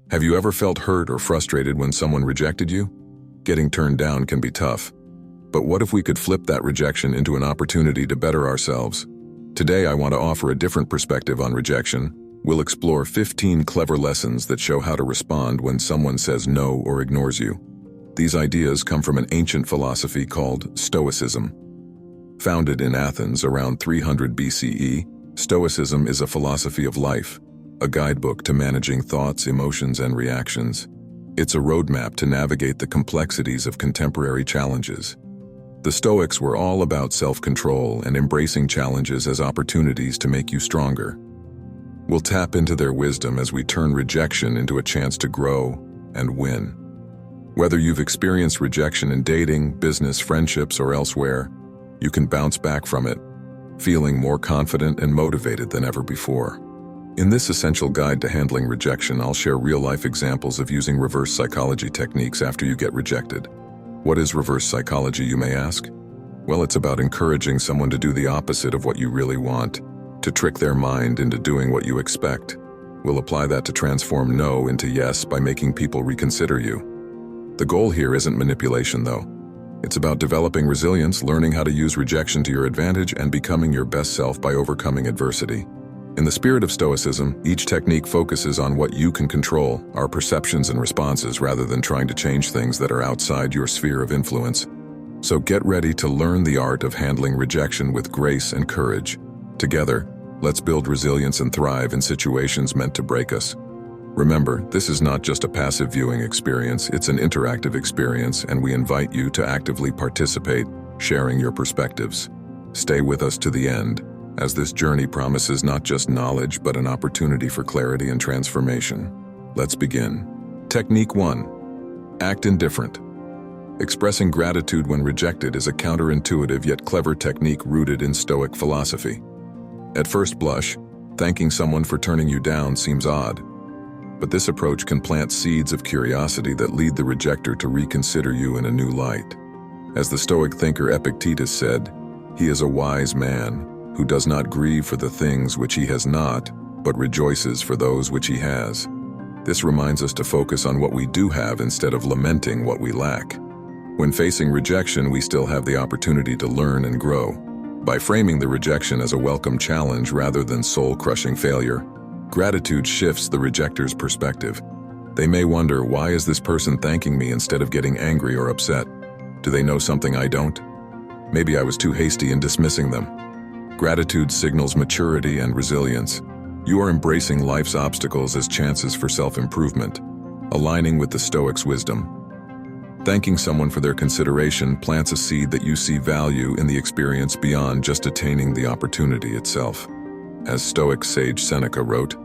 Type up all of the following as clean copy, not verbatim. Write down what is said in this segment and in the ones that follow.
Have you ever felt hurt or frustrated when someone rejected you? Getting turned down can be tough. But what if we could flip that rejection into an opportunity to better ourselves? Today I want to offer a different perspective on rejection. We'll explore 15 clever lessons that show how to respond when someone says no or ignores you. These ideas come from an ancient philosophy called Stoicism. Founded in Athens around 300 BCE, Stoicism is a philosophy of life, a guidebook to managing thoughts, emotions, and reactions. It's a roadmap to navigate the complexities of contemporary challenges. The Stoics were all about self-control and embracing challenges as opportunities to make you stronger. We'll tap into their wisdom as we turn rejection into a chance to grow and win. Whether you've experienced rejection in dating, business, friendships, or elsewhere, you can bounce back from it, feeling more confident and motivated than ever before. In this essential guide to handling rejection, I'll share real-life examples of using reverse psychology techniques after you get rejected. What is reverse psychology, you may ask? Well, it's about encouraging someone to do the opposite of what you really want, to trick their mind into doing what you expect. We'll apply that to transform no into yes by making people reconsider you. The goal here isn't manipulation, though. It's about developing resilience, learning how to use rejection to your advantage, and becoming your best self by overcoming adversity. In the spirit of Stoicism, each technique focuses on what you can control, our perceptions and responses, rather than trying to change things that are outside your sphere of influence. So get ready to learn the art of handling rejection with grace and courage. Together, let's build resilience and thrive in situations meant to break us. Remember, this is not just a passive viewing experience, it's an interactive experience, and we invite you to actively participate, sharing your perspectives. Stay with us to the end, as this journey promises not just knowledge, but an opportunity for clarity and transformation. Let's begin. Technique 1. Act indifferent. Expressing gratitude when rejected is a counterintuitive yet clever technique rooted in Stoic philosophy. At first blush, thanking someone for turning you down seems odd. But this approach can plant seeds of curiosity that lead the rejecter to reconsider you in a new light. As the Stoic thinker Epictetus said, "He is a wise man who does not grieve for the things which he has not, but rejoices for those which he has." This reminds us to focus on what we do have instead of lamenting what we lack. When facing rejection, we still have the opportunity to learn and grow. By framing the rejection as a welcome challenge rather than soul-crushing failure, gratitude shifts the rejecter's perspective. They may wonder, why is this person thanking me instead of getting angry or upset? Do they know something I don't? Maybe I was too hasty in dismissing them. Gratitude signals maturity and resilience. You are embracing life's obstacles as chances for self-improvement, aligning with the Stoics' wisdom. Thanking someone for their consideration plants a seed that you see value in the experience beyond just attaining the opportunity itself. As Stoic sage Seneca wrote,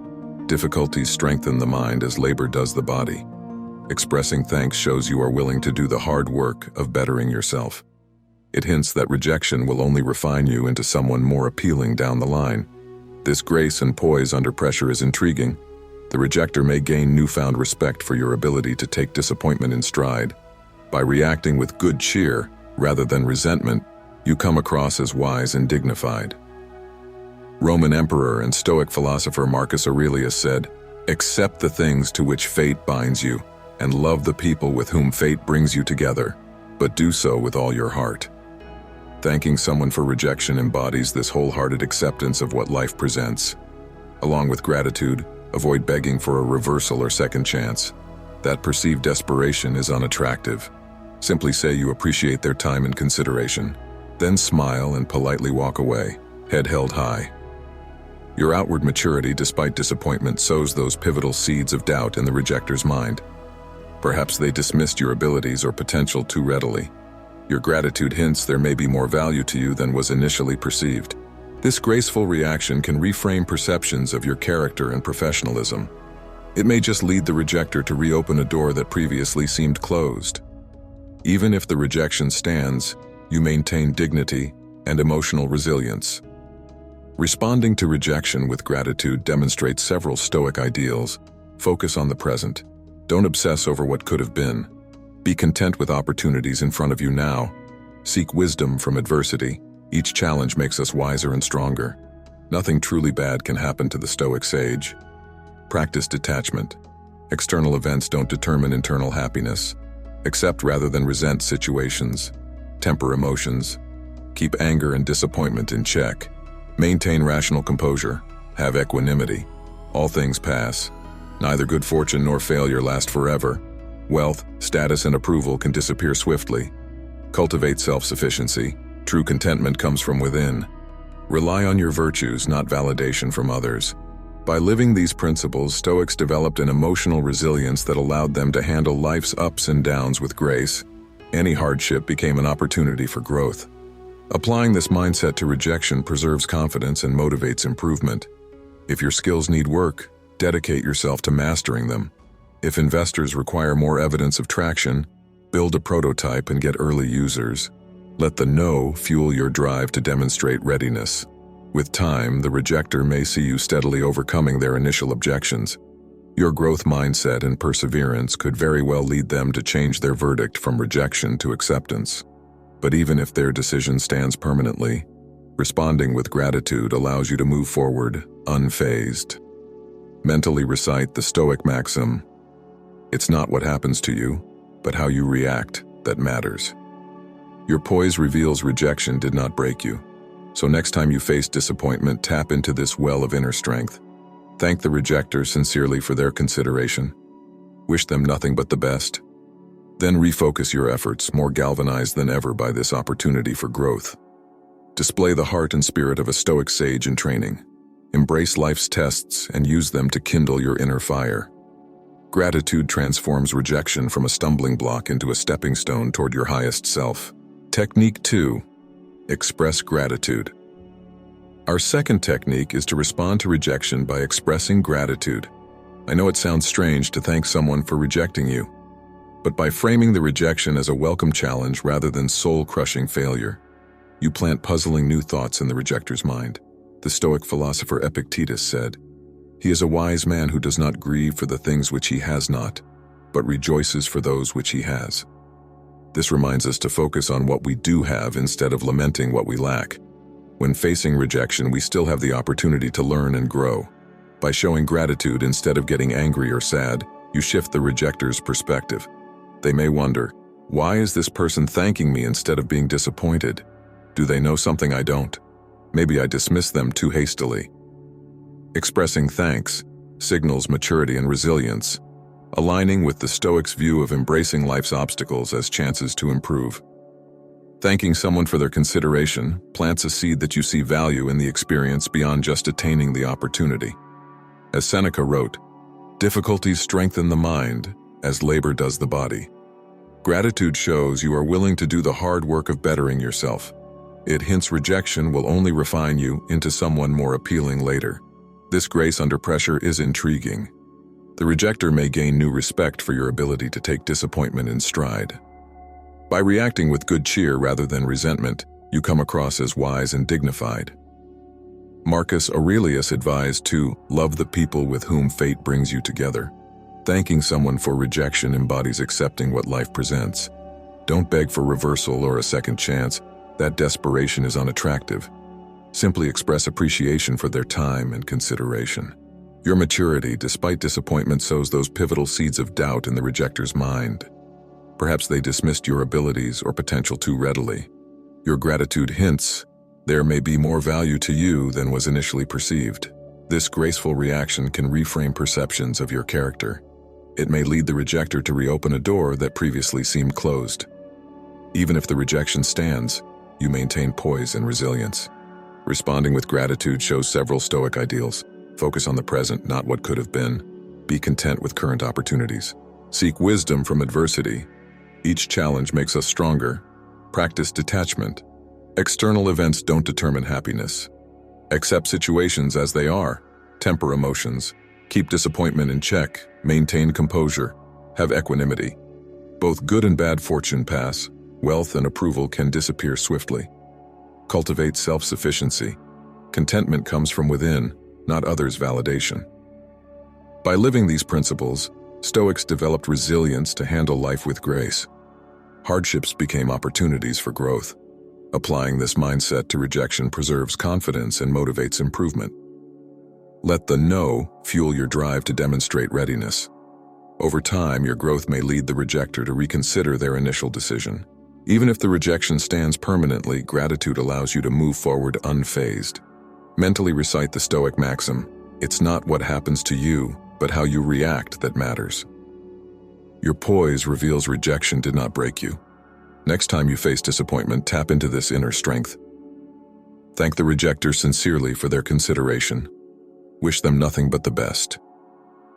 "Difficulties strengthen the mind as labor does the body." Expressing thanks shows you are willing to do the hard work of bettering yourself. It hints that rejection will only refine you into someone more appealing down the line. This grace and poise under pressure is intriguing. The rejecter may gain newfound respect for your ability to take disappointment in stride. By reacting with good cheer rather than resentment, you come across as wise and dignified. Roman emperor and Stoic philosopher Marcus Aurelius said, "Accept the things to which fate binds you, and love the people with whom fate brings you together, but do so with all your heart." Thanking someone for rejection embodies this wholehearted acceptance of what life presents. Along with gratitude, avoid begging for a reversal or second chance. That perceived desperation is unattractive. Simply say you appreciate their time and consideration. Then smile and politely walk away, head held high. Your outward maturity, despite disappointment, sows those pivotal seeds of doubt in the rejecter's mind. Perhaps they dismissed your abilities or potential too readily. Your gratitude hints there may be more value to you than was initially perceived. This graceful reaction can reframe perceptions of your character and professionalism. It may just lead the rejecter to reopen a door that previously seemed closed. Even if the rejection stands, you maintain dignity and emotional resilience. Responding to rejection with gratitude demonstrates several Stoic ideals. Focus on the present. Don't obsess over what could have been. Be content with opportunities in front of you now. Seek wisdom from adversity. Each challenge makes us wiser and stronger. Nothing truly bad can happen to the Stoic sage. Practice detachment. External events don't determine internal happiness. Accept rather than resent situations. Temper emotions. Keep anger and disappointment in check. Maintain rational composure. Have equanimity. All things pass. Neither good fortune nor failure last forever. Wealth, status, and approval can disappear swiftly. Cultivate self-sufficiency. True contentment comes from within. Rely on your virtues, not validation from others. By living these principles, Stoics developed an emotional resilience that allowed them to handle life's ups and downs with grace. Any hardship became an opportunity for growth. Applying this mindset to rejection preserves confidence and motivates improvement. If your skills need work, dedicate yourself to mastering them. If investors require more evidence of traction, build a prototype and get early users. Let the no fuel your drive to demonstrate readiness. With time, the rejecter may see you steadily overcoming their initial objections. Your growth mindset and perseverance could very well lead them to change their verdict from rejection to acceptance. But even if their decision stands permanently, responding with gratitude allows you to move forward, unfazed. Mentally recite the Stoic maxim, "It's not what happens to you, but how you react that matters." Your poise reveals rejection did not break you. So next time you face disappointment, tap into this well of inner strength. Thank the rejector sincerely for their consideration. Wish them nothing but the best. Then refocus your efforts, more galvanized than ever by this opportunity for growth. Display the heart and spirit of a Stoic sage in training. Embrace life's tests and use them to kindle your inner fire. Gratitude transforms rejection from a stumbling block into a stepping stone toward your highest self. Technique 2. Express gratitude. Our second technique is to respond to rejection by expressing gratitude. I know it sounds strange to thank someone for rejecting you, but by framing the rejection as a welcome challenge rather than soul-crushing failure, you plant puzzling new thoughts in the rejector's mind. The Stoic philosopher Epictetus said, "He is a wise man who does not grieve for the things which he has not, but rejoices for those which he has." This reminds us to focus on what we do have instead of lamenting what we lack. When facing rejection, we still have the opportunity to learn and grow. By showing gratitude instead of getting angry or sad, you shift the rejector's perspective. They may wonder, why is this person thanking me instead of being disappointed? Do they know something I don't? Maybe I dismiss them too hastily. Expressing thanks signals maturity and resilience, aligning with the Stoics' view of embracing life's obstacles as chances to improve. Thanking someone for their consideration plants a seed that you see value in the experience beyond just attaining the opportunity. As Seneca wrote, "Difficulties strengthen the mind, as labor does the body." Gratitude shows you are willing to do the hard work of bettering yourself. It hints rejection will only refine you into someone more appealing later. This grace under pressure is intriguing. The rejector may gain new respect for your ability to take disappointment in stride. By reacting with good cheer rather than resentment, you come across as wise and dignified. Marcus Aurelius advised to love the people with whom fate brings you together. Thanking someone for rejection embodies accepting what life presents. Don't beg for reversal or a second chance. That desperation is unattractive. Simply express appreciation for their time and consideration. Your maturity, despite disappointment, sows those pivotal seeds of doubt in the rejector's mind. Perhaps they dismissed your abilities or potential too readily. Your gratitude hints there may be more value to you than was initially perceived. This graceful reaction can reframe perceptions of your character. It may lead the rejector to reopen a door that previously seemed closed. Even if the rejection stands, you maintain poise and resilience. Responding with gratitude shows several Stoic ideals. Focus on the present, not what could have been. Be content with current opportunities. Seek wisdom from adversity. Each challenge makes us stronger. Practice detachment. External events don't determine happiness. Accept situations as they are. Temper emotions. Keep disappointment in check. Maintain composure. Have equanimity. Both good and bad fortune pass. Wealth and approval can disappear swiftly. Cultivate self-sufficiency. Contentment comes from within, not others' validation. By living these principles, Stoics developed resilience to handle life with grace. Hardships became opportunities for growth. Applying this mindset to rejection preserves confidence and motivates improvement. Let the no fuel your drive to demonstrate readiness. Over time, your growth may lead the rejecter to reconsider their initial decision. Even if the rejection stands permanently, gratitude allows you to move forward unfazed. Mentally recite the Stoic maxim, "It's not what happens to you, but how you react that matters." Your poise reveals rejection did not break you. Next time you face disappointment, tap into this inner strength. Thank the rejector sincerely for their consideration. Wish them nothing but the best.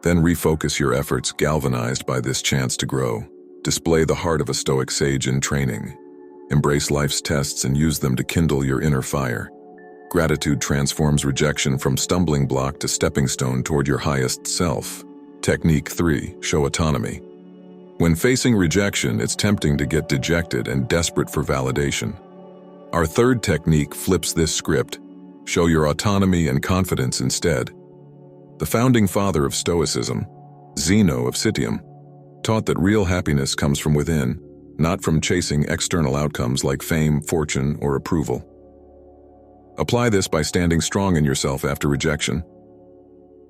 Then refocus your efforts, galvanized by this chance to grow. Display the heart of a Stoic sage in training. Embrace life's tests and use them to kindle your inner fire. Gratitude transforms rejection from stumbling block to stepping stone toward your highest self. Technique 3. Show autonomy. When facing rejection, it's tempting to get dejected and desperate for validation. Our third technique flips this script. Show your autonomy and confidence instead. The founding father of Stoicism, Zeno of Citium, taught that real happiness comes from within, not from chasing external outcomes like fame, fortune, or approval. Apply this by standing strong in yourself after rejection.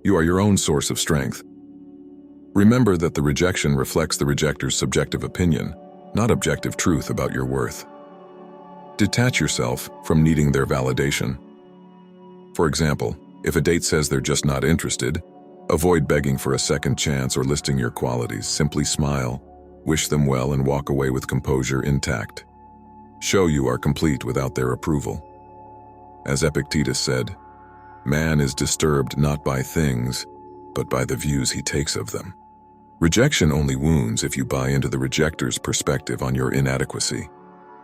You are your own source of strength. Remember that the rejection reflects the rejector's subjective opinion, not objective truth about your worth. Detach yourself from needing their validation. For example, if a date says they're just not interested, avoid begging for a second chance or listing your qualities. Simply smile, wish them well, and walk away with composure intact. Show you are complete without their approval. As Epictetus said, "Man is disturbed not by things, but by the views he takes of them." Rejection only wounds if you buy into the rejector's perspective on your inadequacy.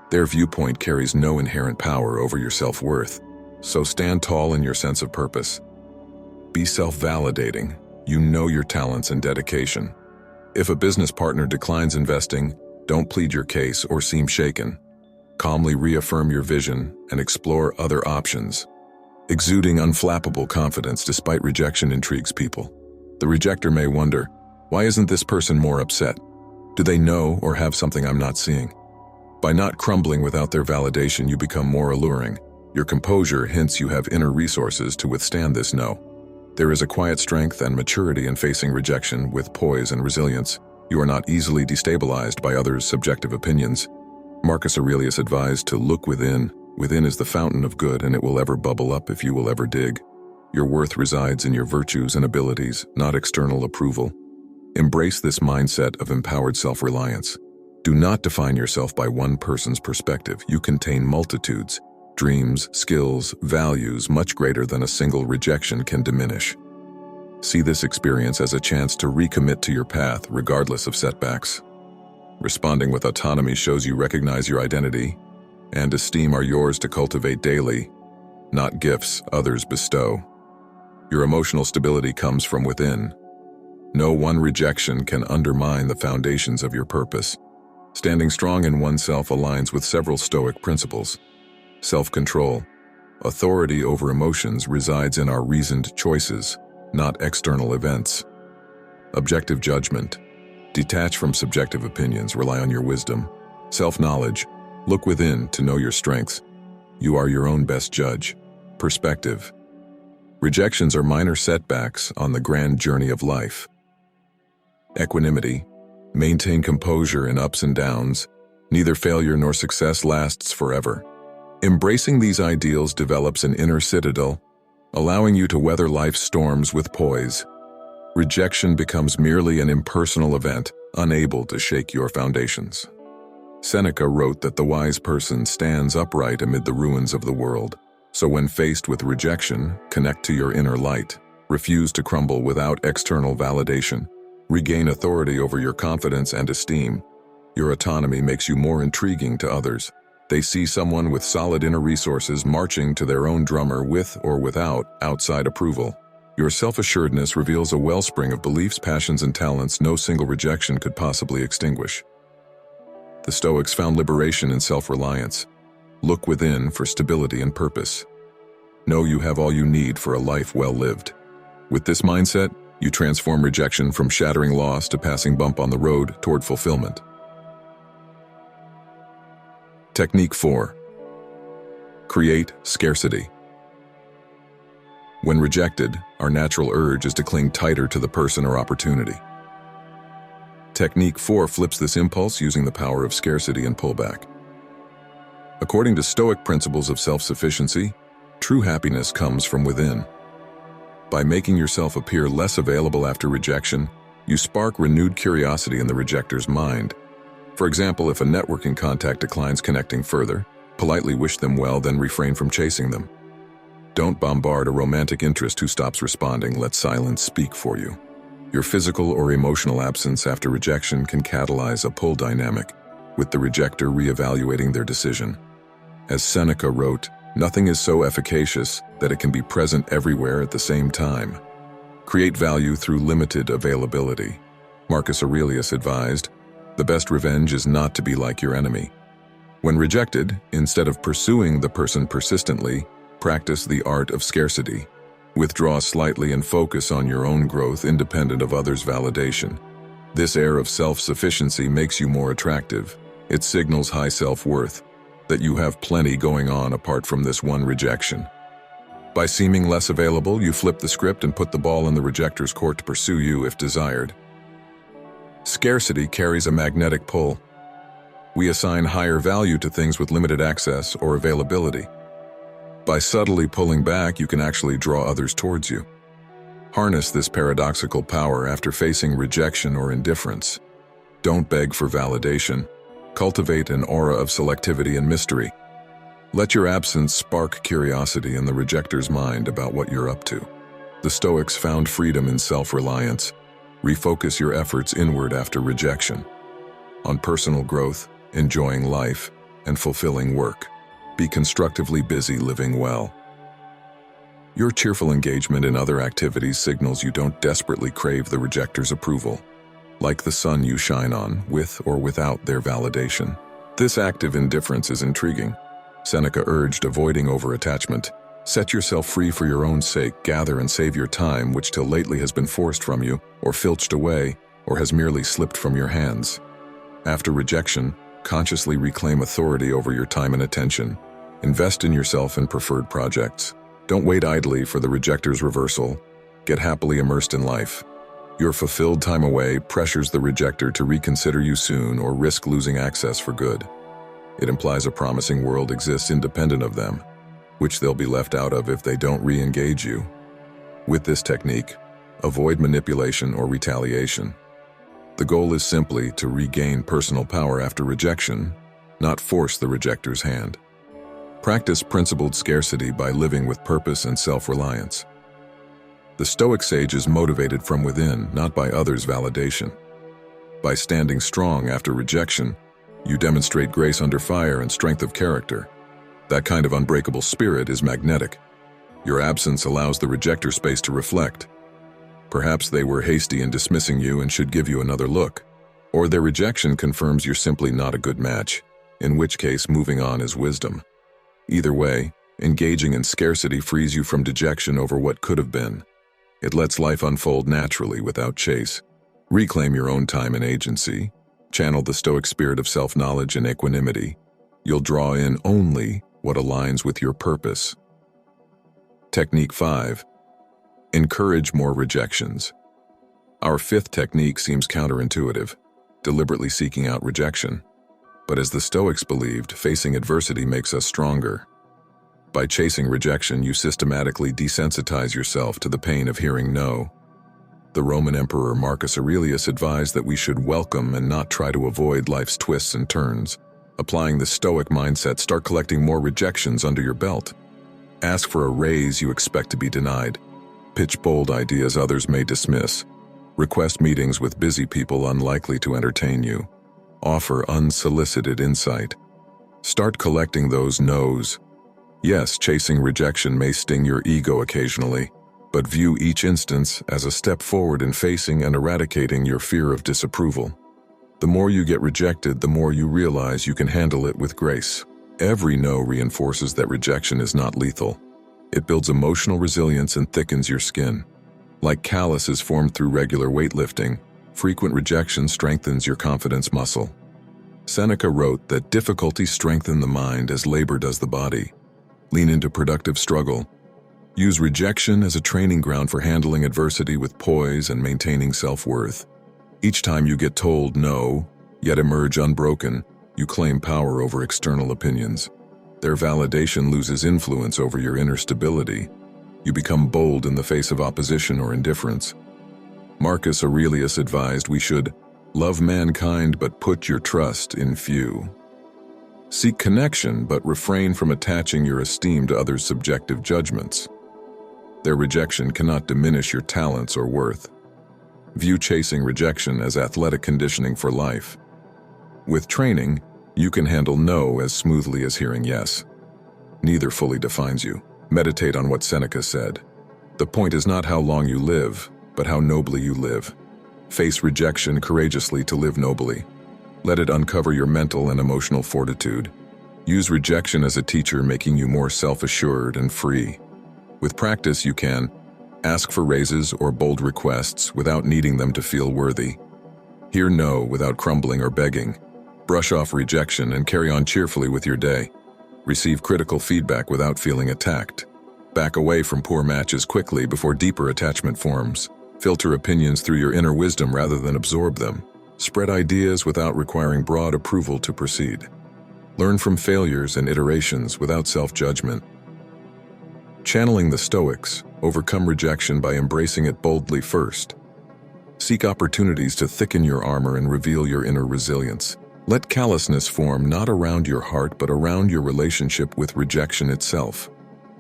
Their viewpoint carries no inherent power over your self-worth, so stand tall in your sense of purpose. Be self-validating. You know your talents and dedication. If a business partner declines investing, don't plead your case or seem shaken. Calmly reaffirm your vision and explore other options. Exuding unflappable confidence despite rejection intrigues people. The rejector may wonder, why isn't this person more upset? Do they know or have something I'm not seeing? By not crumbling without their validation, you become more alluring. Your composure hints you have inner resources to withstand this no. There is a quiet strength and maturity in facing rejection with poise and resilience. You are not easily destabilized by others' subjective opinions. Marcus Aurelius advised to look within. Within is the fountain of good, and it will ever bubble up if you will ever dig. Your worth resides in your virtues and abilities, not external approval. Embrace this mindset of empowered self-reliance. Do not define yourself by one person's perspective. You contain multitudes, dreams, skills, values much greater than a single rejection can diminish. See this experience as a chance to recommit to your path regardless of setbacks. Responding with autonomy shows you recognize your identity and esteem are yours to cultivate daily, not gifts others bestow. Your emotional stability comes from within. No one rejection can undermine the foundations of your purpose. Standing strong in oneself aligns with several Stoic principles. Self-control. Authority over emotions resides in our reasoned choices, not external events. Objective judgment. Detach from subjective opinions, rely on your wisdom. Self-knowledge. Look within to know your strengths. You are your own best judge. Perspective. Rejections are minor setbacks on the grand journey of life. Equanimity. Maintain composure in ups and downs. Neither failure nor success lasts forever. Embracing these ideals develops an inner citadel, allowing you to weather life's storms with poise. Rejection becomes merely an impersonal event, unable to shake your foundations. Seneca wrote that the wise person stands upright amid the ruins of the world. So when faced with rejection, connect to your inner light. Refuse to crumble without external validation. Regain authority over your confidence and esteem. Your autonomy makes you more intriguing to others. They see someone with solid inner resources marching to their own drummer with or without outside approval. Your self-assuredness reveals a wellspring of beliefs, passions, and talents no single rejection could possibly extinguish. The Stoics found liberation in self-reliance. Look within for stability and purpose. Know you have all you need for a life well lived. With this mindset, you transform rejection from shattering loss to passing bump on the road toward fulfillment. Technique 4. Create scarcity. When rejected, our natural urge is to cling tighter to the person or opportunity. Technique 4 flips this impulse using the power of scarcity and pullback. According to Stoic principles of self-sufficiency, true happiness comes from within. By making yourself appear less available after rejection, you spark renewed curiosity in the rejector's mind. For example, if a networking contact declines connecting further, politely wish them well, then refrain from chasing them. Don't bombard a romantic interest who stops responding. Let silence speak for you. Your physical or emotional absence after rejection can catalyze a pull dynamic, with the rejector reevaluating their decision. As Seneca wrote, "Nothing is so efficacious that it can be present everywhere at the same time." Create value through limited availability. Marcus Aurelius advised, "The best revenge is not to be like your enemy." When rejected, instead of pursuing the person persistently, practice the art of scarcity. Withdraw slightly and focus on your own growth independent of others' validation. This air of self-sufficiency makes you more attractive. It signals high self-worth, that you have plenty going on apart from this one rejection. By seeming less available, you flip the script and put the ball in the rejector's court to pursue you if desired. Scarcity carries a magnetic pull. We assign higher value to things with limited access or availability. By subtly pulling back, you can actually draw others towards you. Harness this paradoxical power after facing rejection or indifference. Don't beg for validation. Cultivate an aura of selectivity and mystery. Let your absence spark curiosity in the rejector's mind about what you're up to. The Stoics found freedom in self-reliance. Refocus your efforts inward after rejection. On personal growth, enjoying life, and fulfilling work. Be constructively busy living well. Your cheerful engagement in other activities signals you don't desperately crave the rejector's approval. Like the sun you shine on, with or without their validation. This active indifference is intriguing. Seneca urged avoiding over-attachment. Set yourself free for your own sake, gather and save your time which till lately has been forced from you, or filched away, or has merely slipped from your hands. After rejection, consciously reclaim authority over your time and attention. Invest in yourself and preferred projects. Don't wait idly for the rejector's reversal. Get happily immersed in life. Your fulfilled time away pressures the rejector to reconsider you soon or risk losing access for good. It implies a promising world exists independent of them, which they'll be left out of if they don't re-engage you. With this technique, avoid manipulation or retaliation. The goal is simply to regain personal power after rejection, not force the rejector's hand. Practice principled scarcity by living with purpose and self-reliance. The Stoic sage is motivated from within, not by others' validation. By standing strong after rejection, you demonstrate grace under fire and strength of character. That kind of unbreakable spirit is magnetic. Your absence allows the rejector space to reflect. Perhaps they were hasty in dismissing you and should give you another look. Or their rejection confirms you're simply not a good match, in which case moving on is wisdom. Either way, engaging in scarcity frees you from dejection over what could have been. It lets life unfold naturally without chase. Reclaim your own time and agency. Channel the Stoic spirit of self-knowledge and equanimity. You'll draw in only what aligns with your purpose. Technique 5. Encourage more rejections. Our fifth technique seems counterintuitive, deliberately seeking out rejection. But as the Stoics believed, facing adversity makes us stronger. By chasing rejection, you systematically desensitize yourself to the pain of hearing no. The Roman Emperor Marcus Aurelius advised that we should welcome and not try to avoid life's twists and turns. Applying the Stoic mindset, start collecting more rejections under your belt. Ask for a raise you expect to be denied. Pitch bold ideas others may dismiss. Request meetings with busy people unlikely to entertain you. Offer unsolicited insight. Start collecting those no's. Yes, chasing rejection may sting your ego occasionally, but view each instance as a step forward in facing and eradicating your fear of disapproval. The more you get rejected, the more you realize you can handle it with grace. Every no reinforces that rejection is not lethal. It builds emotional resilience and thickens your skin. Like calluses formed through regular weightlifting, frequent rejection strengthens your confidence muscle. Seneca wrote that difficulty strengthens the mind as labor does the body. Lean into productive struggle. Use rejection as a training ground for handling adversity with poise and maintaining self-worth. Each time you get told no, yet emerge unbroken, you claim power over external opinions. Their validation loses influence over your inner stability. You become bold in the face of opposition or indifference. Marcus Aurelius advised we should love mankind but put your trust in few. Seek connection but refrain from attaching your esteem to others' subjective judgments. Their rejection cannot diminish your talents or worth. View chasing rejection as athletic conditioning for life. With training, you can handle no as smoothly as hearing yes. Neither fully defines you. Meditate on what Seneca said. The point is not how long you live, but how nobly you live. Face rejection courageously to live nobly. Let it uncover your mental and emotional fortitude. Use rejection as a teacher, making you more self-assured and free. With practice, you can ask for raises or bold requests without needing them to feel worthy. Hear no without crumbling or begging. Brush off rejection and carry on cheerfully with your day. Receive critical feedback without feeling attacked. Back away from poor matches quickly before deeper attachment forms. Filter opinions through your inner wisdom rather than absorb them. Spread ideas without requiring broad approval to proceed. Learn from failures and iterations without self-judgment. Channeling the Stoics, overcome rejection by embracing it boldly first. Seek opportunities to thicken your armor and reveal your inner resilience. Let callousness form not around your heart but around your relationship with rejection itself.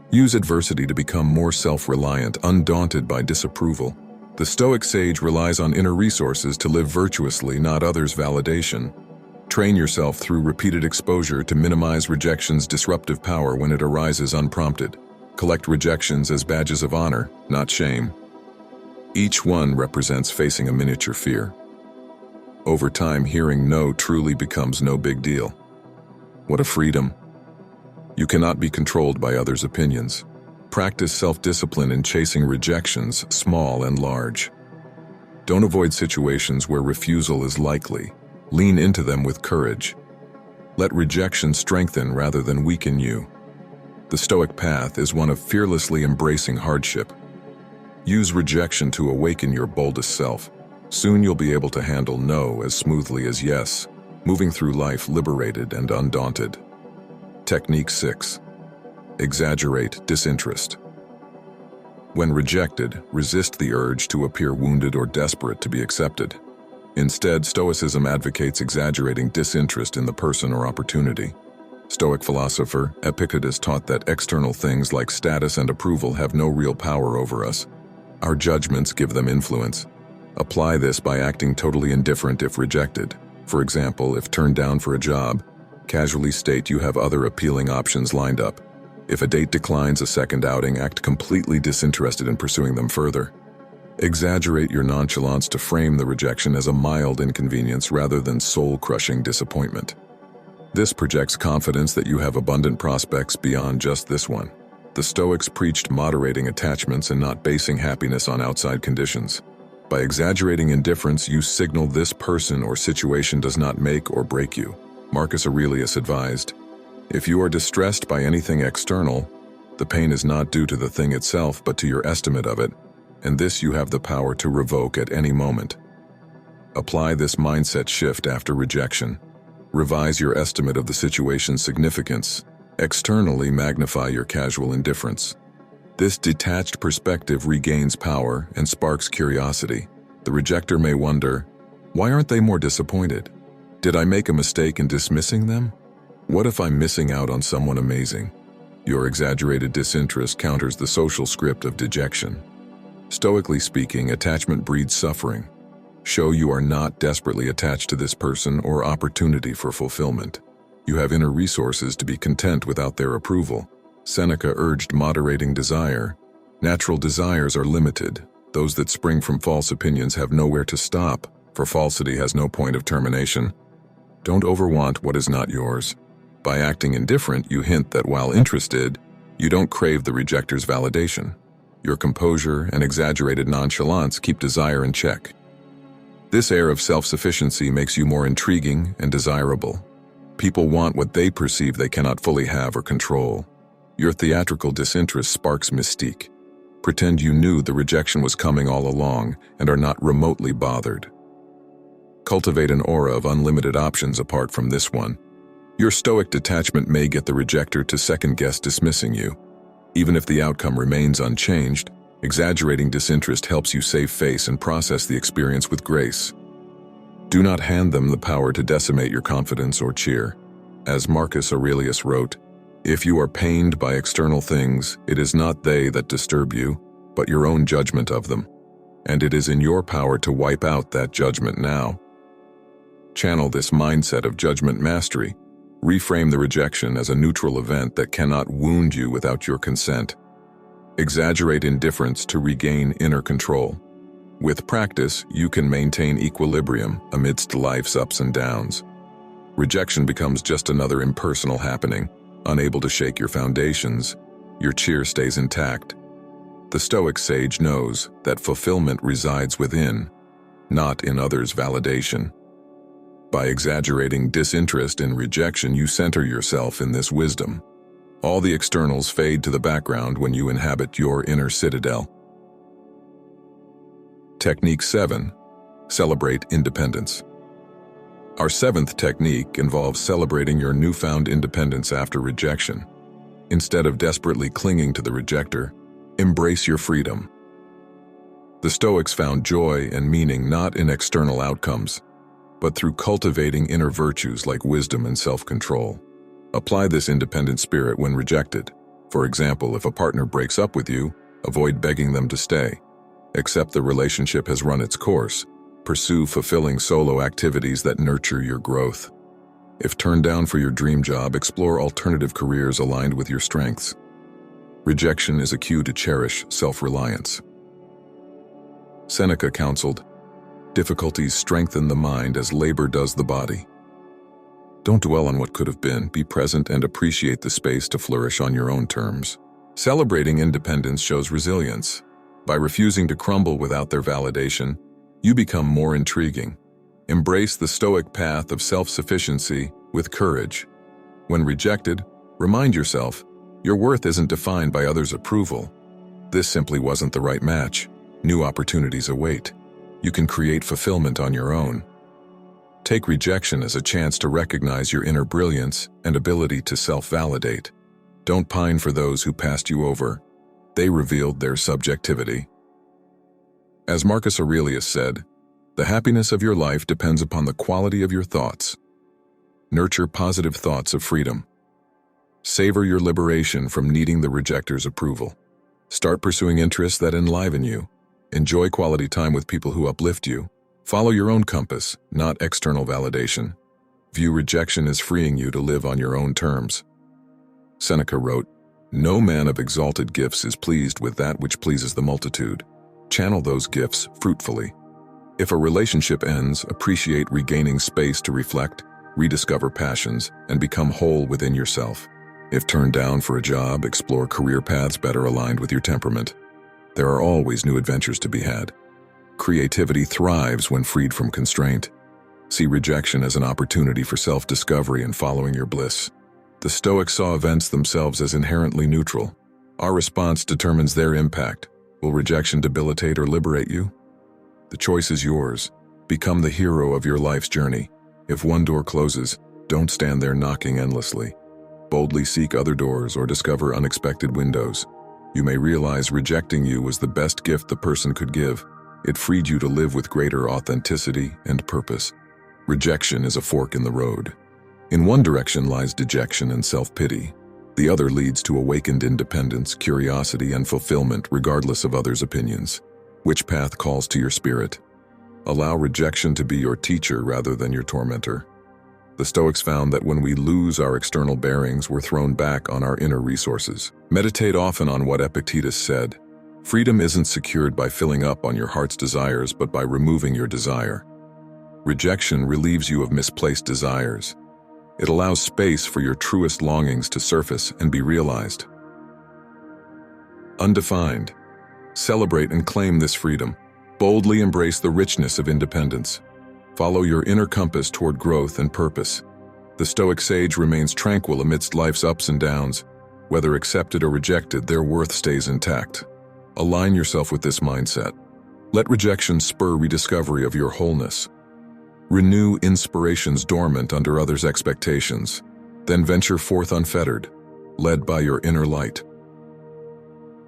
Use adversity to become more self-reliant, undaunted by disapproval. The Stoic sage relies on inner resources to live virtuously, not others' validation. Train yourself through repeated exposure to minimize rejection's disruptive power when it arises unprompted. Collect rejections as badges of honor, not shame. Each one represents facing a miniature fear. Over time, hearing no truly becomes no big deal. What a freedom! You cannot be controlled by others' opinions. Practice self-discipline in chasing rejections, small and large. Don't avoid situations where refusal is likely. Lean into them with courage. Let rejection strengthen rather than weaken you. The Stoic path is one of fearlessly embracing hardship. Use rejection to awaken your boldest self. Soon you'll be able to handle no as smoothly as yes, moving through life liberated and undaunted. Technique 6. Exaggerate disinterest. When rejected, resist the urge to appear wounded or desperate to be accepted. Instead, Stoicism advocates exaggerating disinterest in the person or opportunity. Stoic philosopher Epictetus taught that external things like status and approval have no real power over us. Our judgments give them influence. Apply this by acting totally indifferent if rejected. For example, if turned down for a job, casually state you have other appealing options lined up. If a date declines a second outing, act completely disinterested in pursuing them further. Exaggerate your nonchalance to frame the rejection as a mild inconvenience rather than soul-crushing disappointment. This projects confidence that you have abundant prospects beyond just this one. The Stoics preached moderating attachments and not basing happiness on outside conditions. By exaggerating indifference, you signal this person or situation does not make or break you. Marcus Aurelius advised, if you are distressed by anything external, the pain is not due to the thing itself but to your estimate of it, and this you have the power to revoke at any moment. Apply this mindset shift after rejection. Revise your estimate of the situation's significance. Externally magnify your casual indifference. This detached perspective regains power and sparks curiosity. The rejector may wonder, why aren't they more disappointed? Did I make a mistake in dismissing them? What if I'm missing out on someone amazing? Your exaggerated disinterest counters the social script of dejection. Stoically speaking, attachment breeds suffering. Show you are not desperately attached to this person or opportunity for fulfillment. You have inner resources to be content without their approval. Seneca urged moderating desire. Natural desires are limited. Those that spring from false opinions have nowhere to stop, for falsity has no point of termination. Don't overwant what is not yours. By acting indifferent, you hint that while interested, you don't crave the rejector's validation. Your composure and exaggerated nonchalance keep desire in check. This air of self-sufficiency makes you more intriguing and desirable. People want what they perceive they cannot fully have or control. Your theatrical disinterest sparks mystique. Pretend you knew the rejection was coming all along and are not remotely bothered. Cultivate an aura of unlimited options apart from this one. Your Stoic detachment may get the rejecter to second-guess dismissing you. Even if the outcome remains unchanged, exaggerating disinterest helps you save face and process the experience with grace. Do not hand them the power to decimate your confidence or cheer. As Marcus Aurelius wrote, "If you are pained by external things, it is not they that disturb you, but your own judgment of them. And it is in your power to wipe out that judgment now." Channel this mindset of judgment mastery. Reframe the rejection as a neutral event that cannot wound you without your consent. Exaggerate indifference to regain inner control. With practice, you can maintain equilibrium amidst life's ups and downs. Rejection becomes just another impersonal happening, unable to shake your foundations. Your cheer stays intact. The Stoic sage knows that fulfillment resides within, not in others' validation. By exaggerating disinterest in rejection, you center yourself in this wisdom. All the externals fade to the background when you inhabit your inner citadel. Technique 7. Celebrate independence. Our 7th technique involves celebrating your newfound independence after rejection. Instead of desperately clinging to the rejecter, embrace your freedom. The Stoics found joy and meaning not in external outcomes, but through cultivating inner virtues like wisdom and self-control. Apply this independent spirit when rejected. For example, if a partner breaks up with you, avoid begging them to stay. Accept the relationship has run its course. Pursue fulfilling solo activities that nurture your growth. If turned down for your dream job, explore alternative careers aligned with your strengths. Rejection is a cue to cherish self-reliance. Seneca counseled, "Difficulties strengthen the mind as labor does the body." Don't dwell on what could have been. Be present and appreciate the space to flourish on your own terms. Celebrating independence shows resilience. By refusing to crumble without their validation, you become more intriguing. Embrace the Stoic path of self-sufficiency with courage. When rejected, remind yourself, your worth isn't defined by others' approval. This simply wasn't the right match. New opportunities await. You can create fulfillment on your own. Take rejection as a chance to recognize your inner brilliance and ability to self-validate. Don't pine for those who passed you over. They revealed their subjectivity. As Marcus Aurelius said, "The happiness of your life depends upon the quality of your thoughts." Nurture positive thoughts of freedom. Savor your liberation from needing the rejecter's approval. Start pursuing interests that enliven you. Enjoy quality time with people who uplift you. Follow your own compass, not external validation. View rejection as freeing you to live on your own terms. Seneca wrote, "No man of exalted gifts is pleased with that which pleases the multitude." Channel those gifts fruitfully. If a relationship ends, appreciate regaining space to reflect, rediscover passions, and become whole within yourself. If turned down for a job, explore career paths better aligned with your temperament. There are always new adventures to be had. Creativity thrives when freed from constraint. See rejection as an opportunity for self-discovery and following your bliss. The Stoics saw events themselves as inherently neutral. Our response determines their impact. Will rejection debilitate or liberate you? The choice is yours. Become the hero of your life's journey. If one door closes, don't stand there knocking endlessly. Boldly seek other doors or discover unexpected windows. You may realize rejecting you was the best gift the person could give. It freed you to live with greater authenticity and purpose. Rejection is a fork in the road. In one direction lies dejection and self-pity. The other leads to awakened independence, curiosity, and fulfillment regardless of others' opinions. Which path calls to your spirit? Allow rejection to be your teacher rather than your tormentor. The Stoics found that when we lose our external bearings, we're thrown back on our inner resources. Meditate often on what Epictetus said. Freedom isn't secured by filling up on your heart's desires, but by removing your desire. Rejection relieves you of misplaced desires. It allows space for your truest longings to surface and be realized. Undefined. Celebrate and claim this freedom. Boldly embrace the richness of independence. Follow your inner compass toward growth and purpose. The Stoic sage remains tranquil amidst life's ups and downs. Whether accepted or rejected, their worth stays intact. Align yourself with this mindset. Let rejection spur rediscovery of your wholeness. Renew inspirations dormant under others' expectations, then venture forth unfettered, led by your inner light.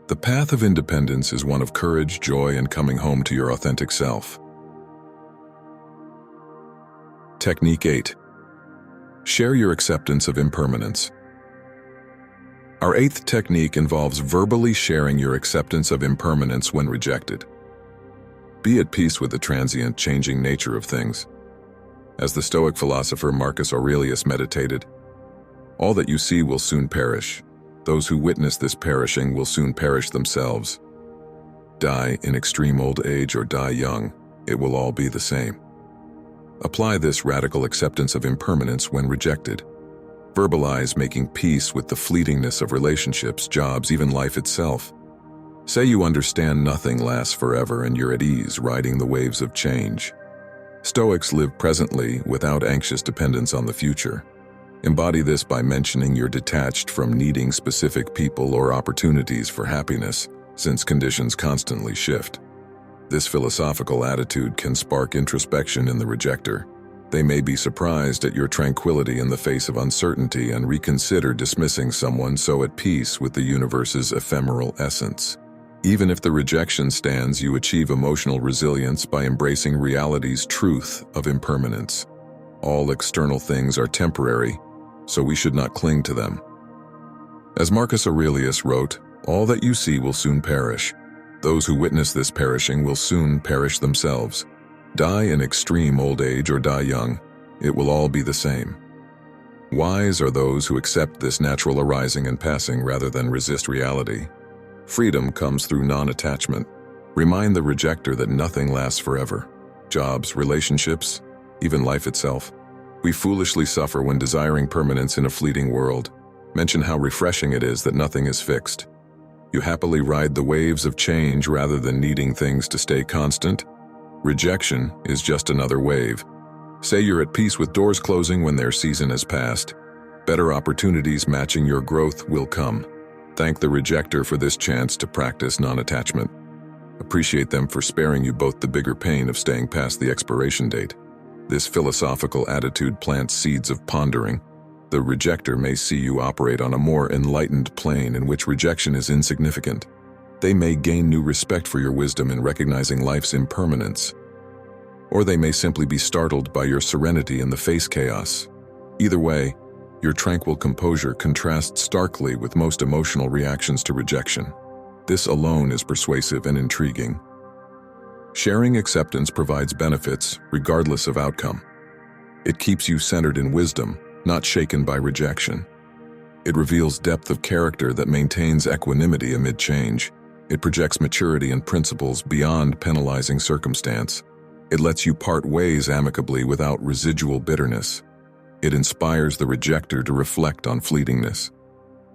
The path of independence is one of courage, joy, and coming home to your authentic self. Technique 8. Share your acceptance of impermanence. Our 8th technique involves verbally sharing your acceptance of impermanence when rejected. Be at peace with the transient, changing nature of things. As the Stoic philosopher Marcus Aurelius meditated, all that you see will soon perish. Those who witness this perishing will soon perish themselves. Die in extreme old age or die young, it will all be the same. Apply this radical acceptance of impermanence when rejected. Verbalize making peace with the fleetingness of relationships, jobs, even life itself. Say you understand nothing lasts forever and you're at ease riding the waves of change. Stoics live presently without anxious dependence on the future. Embody this by mentioning you're detached from needing specific people or opportunities for happiness, since conditions constantly shift. This philosophical attitude can spark introspection in the rejecter. They may be surprised at your tranquility in the face of uncertainty and reconsider dismissing someone so at peace with the universe's ephemeral essence. Even if the rejection stands, you achieve emotional resilience by embracing reality's truth of impermanence. All external things are temporary, so we should not cling to them. As Marcus Aurelius wrote, all that you see will soon perish. Those who witness this perishing will soon perish themselves. Die in extreme old age or die young, it will all be the same. Wise are those who accept this natural arising and passing rather than resist reality. Freedom comes through non-attachment. Remind the rejecter that nothing lasts forever. Jobs, relationships, even life itself. We foolishly suffer when desiring permanence in a fleeting world. Mention how refreshing it is that nothing is fixed. You happily ride the waves of change rather than needing things to stay constant. Rejection is just another wave. Say you're at peace with doors closing when their season has passed. Better opportunities matching your growth will come. Thank the rejecter for this chance to practice non-attachment. Appreciate them for sparing you both the bigger pain of staying past the expiration date. This philosophical attitude plants seeds of pondering. The rejecter may see you operate on a more enlightened plane in which rejection is insignificant. They may gain new respect for your wisdom in recognizing life's impermanence. Or they may simply be startled by your serenity in the face chaos. Either way, your tranquil composure contrasts starkly with most emotional reactions to rejection. This alone is persuasive and intriguing. Sharing acceptance provides benefits regardless of outcome. It keeps you centered in wisdom, not shaken by rejection. It reveals depth of character that maintains equanimity amid change. It projects maturity and principles beyond penalizing circumstance. It lets you part ways amicably without residual bitterness. It inspires the rejecter to reflect on fleetingness.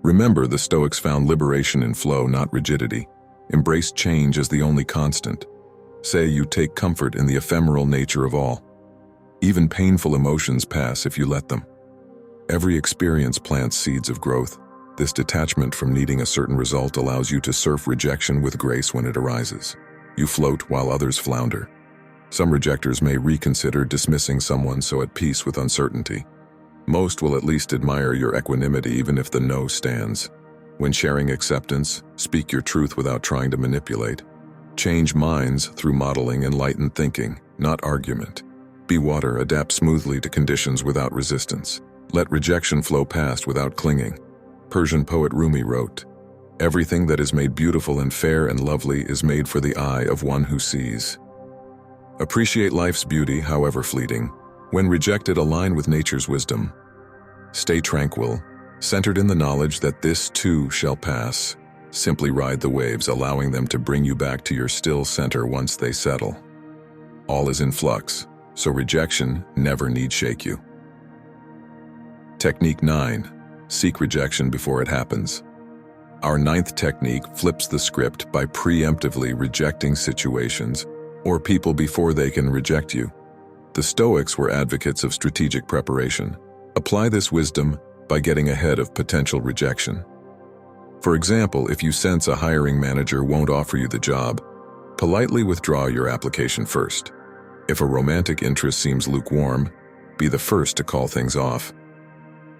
Remember, the Stoics found liberation in flow, not rigidity. Embrace change as the only constant. Say you take comfort in the ephemeral nature of all. Even painful emotions pass if you let them. Every experience plants seeds of growth. This detachment from needing a certain result allows you to surf rejection with grace when it arises. You float while others flounder. Some rejectors may reconsider dismissing someone so at peace with uncertainty. Most will at least admire your equanimity even if the no stands. When sharing acceptance, speak your truth without trying to manipulate. Change minds through modeling enlightened thinking, not argument. Be water, adapt smoothly to conditions without resistance. Let rejection flow past without clinging. Persian poet Rumi wrote, "Everything that is made beautiful and fair and lovely is made for the eye of one who sees." Appreciate life's beauty, however fleeting. When rejected, align with nature's wisdom. Stay tranquil, centered in the knowledge that this too shall pass. Simply ride the waves, allowing them to bring you back to your still center once they settle. All is in flux, so rejection never need shake you. Technique 9. Seek rejection before it happens. Our 9th technique flips the script by preemptively rejecting situations or people before they can reject you. The Stoics were advocates of strategic preparation. Apply this wisdom by getting ahead of potential rejection. For example, if you sense a hiring manager won't offer you the job, politely withdraw your application first. If a romantic interest seems lukewarm, be the first to call things off.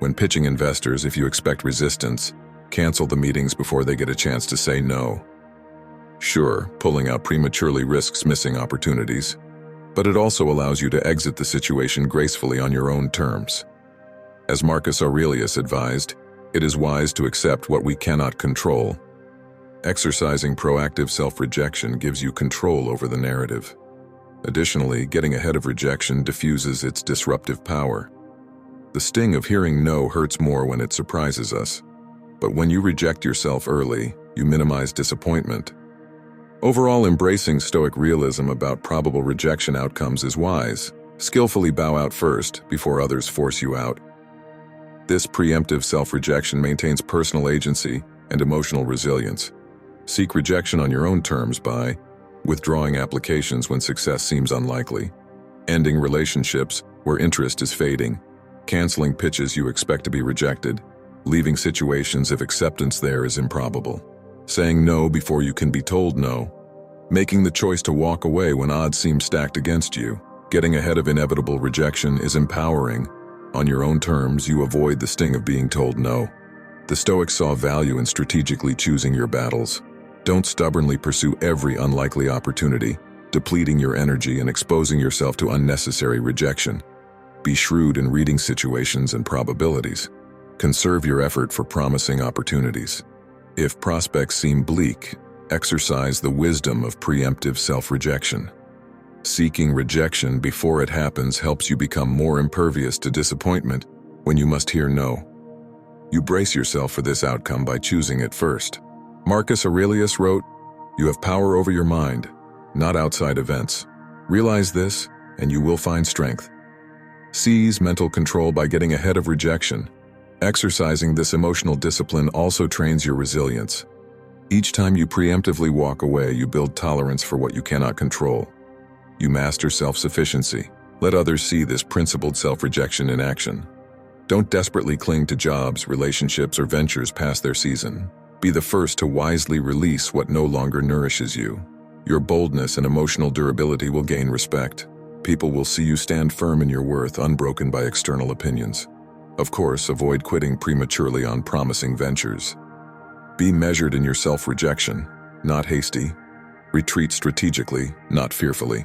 When pitching investors, if you expect resistance, cancel the meetings before they get a chance to say no. Sure, pulling out prematurely risks missing opportunities, but it also allows you to exit the situation gracefully on your own terms. As Marcus Aurelius advised, it is wise to accept what we cannot control. Exercising proactive self-rejection gives you control over the narrative. Additionally, getting ahead of rejection diffuses its disruptive power. The sting of hearing no hurts more when it surprises us, but when you reject yourself early, you minimize disappointment. Overall, embracing Stoic realism about probable rejection outcomes is wise. Skillfully bow out first before others force you out. This preemptive self-rejection maintains personal agency and emotional resilience. Seek rejection on your own terms by withdrawing applications when success seems unlikely, ending relationships where interest is fading, canceling pitches you expect to be rejected, leaving situations if acceptance there is improbable, saying no before you can be told no, making the choice to walk away when odds seem stacked against you. Getting ahead of inevitable rejection is empowering. On your own terms, you avoid the sting of being told no. The Stoics saw value in strategically choosing your battles. Don't stubbornly pursue every unlikely opportunity, depleting your energy and exposing yourself to unnecessary rejection. Be shrewd in reading situations and probabilities. Conserve your effort for promising opportunities. If prospects seem bleak, exercise the wisdom of preemptive self-rejection. Seeking rejection before it happens helps you become more impervious to disappointment when you must hear no. You brace yourself for this outcome by choosing it first. Marcus Aurelius wrote, "You have power over your mind, not outside events. Realize this, and you will find strength." Seize mental control by getting ahead of rejection. Exercising this emotional discipline also trains your resilience. Each time you preemptively walk away, you build tolerance for what you cannot control. You master self-sufficiency. Let others see this principled self-rejection in action. Don't desperately cling to jobs, relationships, or ventures past their season. Be the first to wisely release what no longer nourishes you. Your boldness and emotional durability will gain respect. People will see you stand firm in your worth, unbroken by external opinions. Of course, avoid quitting prematurely on promising ventures. Be measured in your self-rejection, not hasty. Retreat strategically, not fearfully.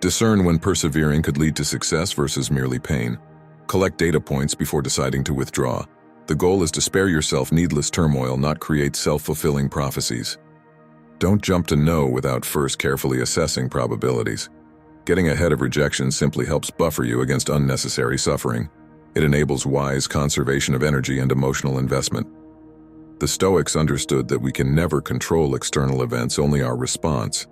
Discern when persevering could lead to success versus merely pain. Collect data points before deciding to withdraw. The goal is to spare yourself needless turmoil, not create self-fulfilling prophecies. Don't jump to no without first carefully assessing probabilities. Getting ahead of rejection simply helps buffer you against unnecessary suffering. It enables wise conservation of energy and emotional investment. The Stoics understood that we can never control external events, only our response.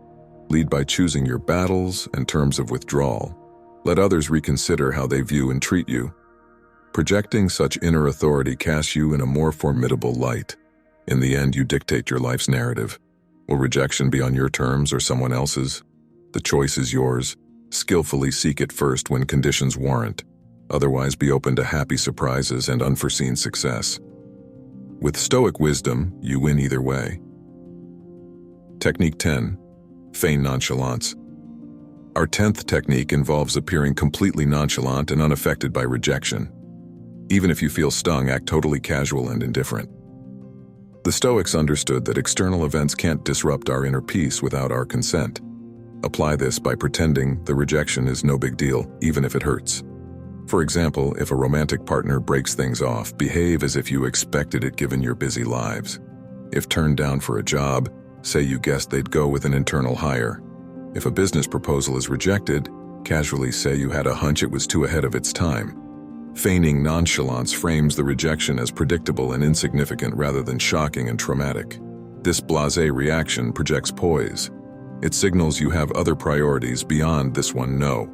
Lead by choosing your battles and terms of withdrawal. Let others reconsider how they view and treat you. Projecting such inner authority casts you in a more formidable light. In the end, you dictate your life's narrative. Will rejection be on your terms or someone else's? The choice is yours. Skillfully seek it first when conditions warrant. Otherwise, be open to happy surprises and unforeseen success. With Stoic wisdom, you win either way. Technique 10. Feign Nonchalance. Our 10th technique involves appearing completely nonchalant and unaffected by rejection. Even if you feel stung, act totally casual and indifferent. The Stoics understood that external events can't disrupt our inner peace without our consent. Apply this by pretending the rejection is no big deal, even if it hurts. For example, if a romantic partner breaks things off, behave as if you expected it given your busy lives. If turned down for a job, say you guessed they'd go with an internal hire. If a business proposal is rejected, casually say you had a hunch it was too ahead of its time. Feigning nonchalance frames the rejection as predictable and insignificant rather than shocking and traumatic. This blasé reaction projects poise. It signals you have other priorities beyond this one no.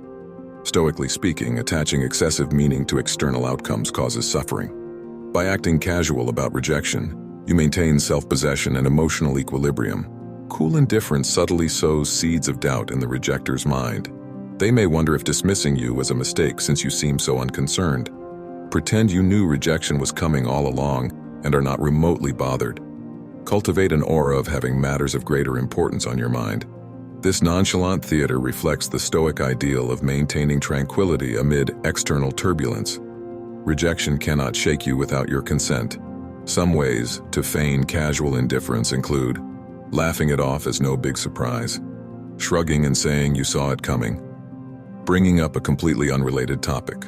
Stoically speaking, attaching excessive meaning to external outcomes causes suffering. By acting casual about rejection, you maintain self-possession and emotional equilibrium. Cool indifference subtly sows seeds of doubt in the rejector's mind. They may wonder if dismissing you was a mistake since you seem so unconcerned. Pretend you knew rejection was coming all along and are not remotely bothered. Cultivate an aura of having matters of greater importance on your mind. This nonchalant theater reflects the Stoic ideal of maintaining tranquility amid external turbulence. Rejection cannot shake you without your consent. Some ways to feign casual indifference include laughing it off as no big surprise, shrugging and saying you saw it coming, bringing up a completely unrelated topic,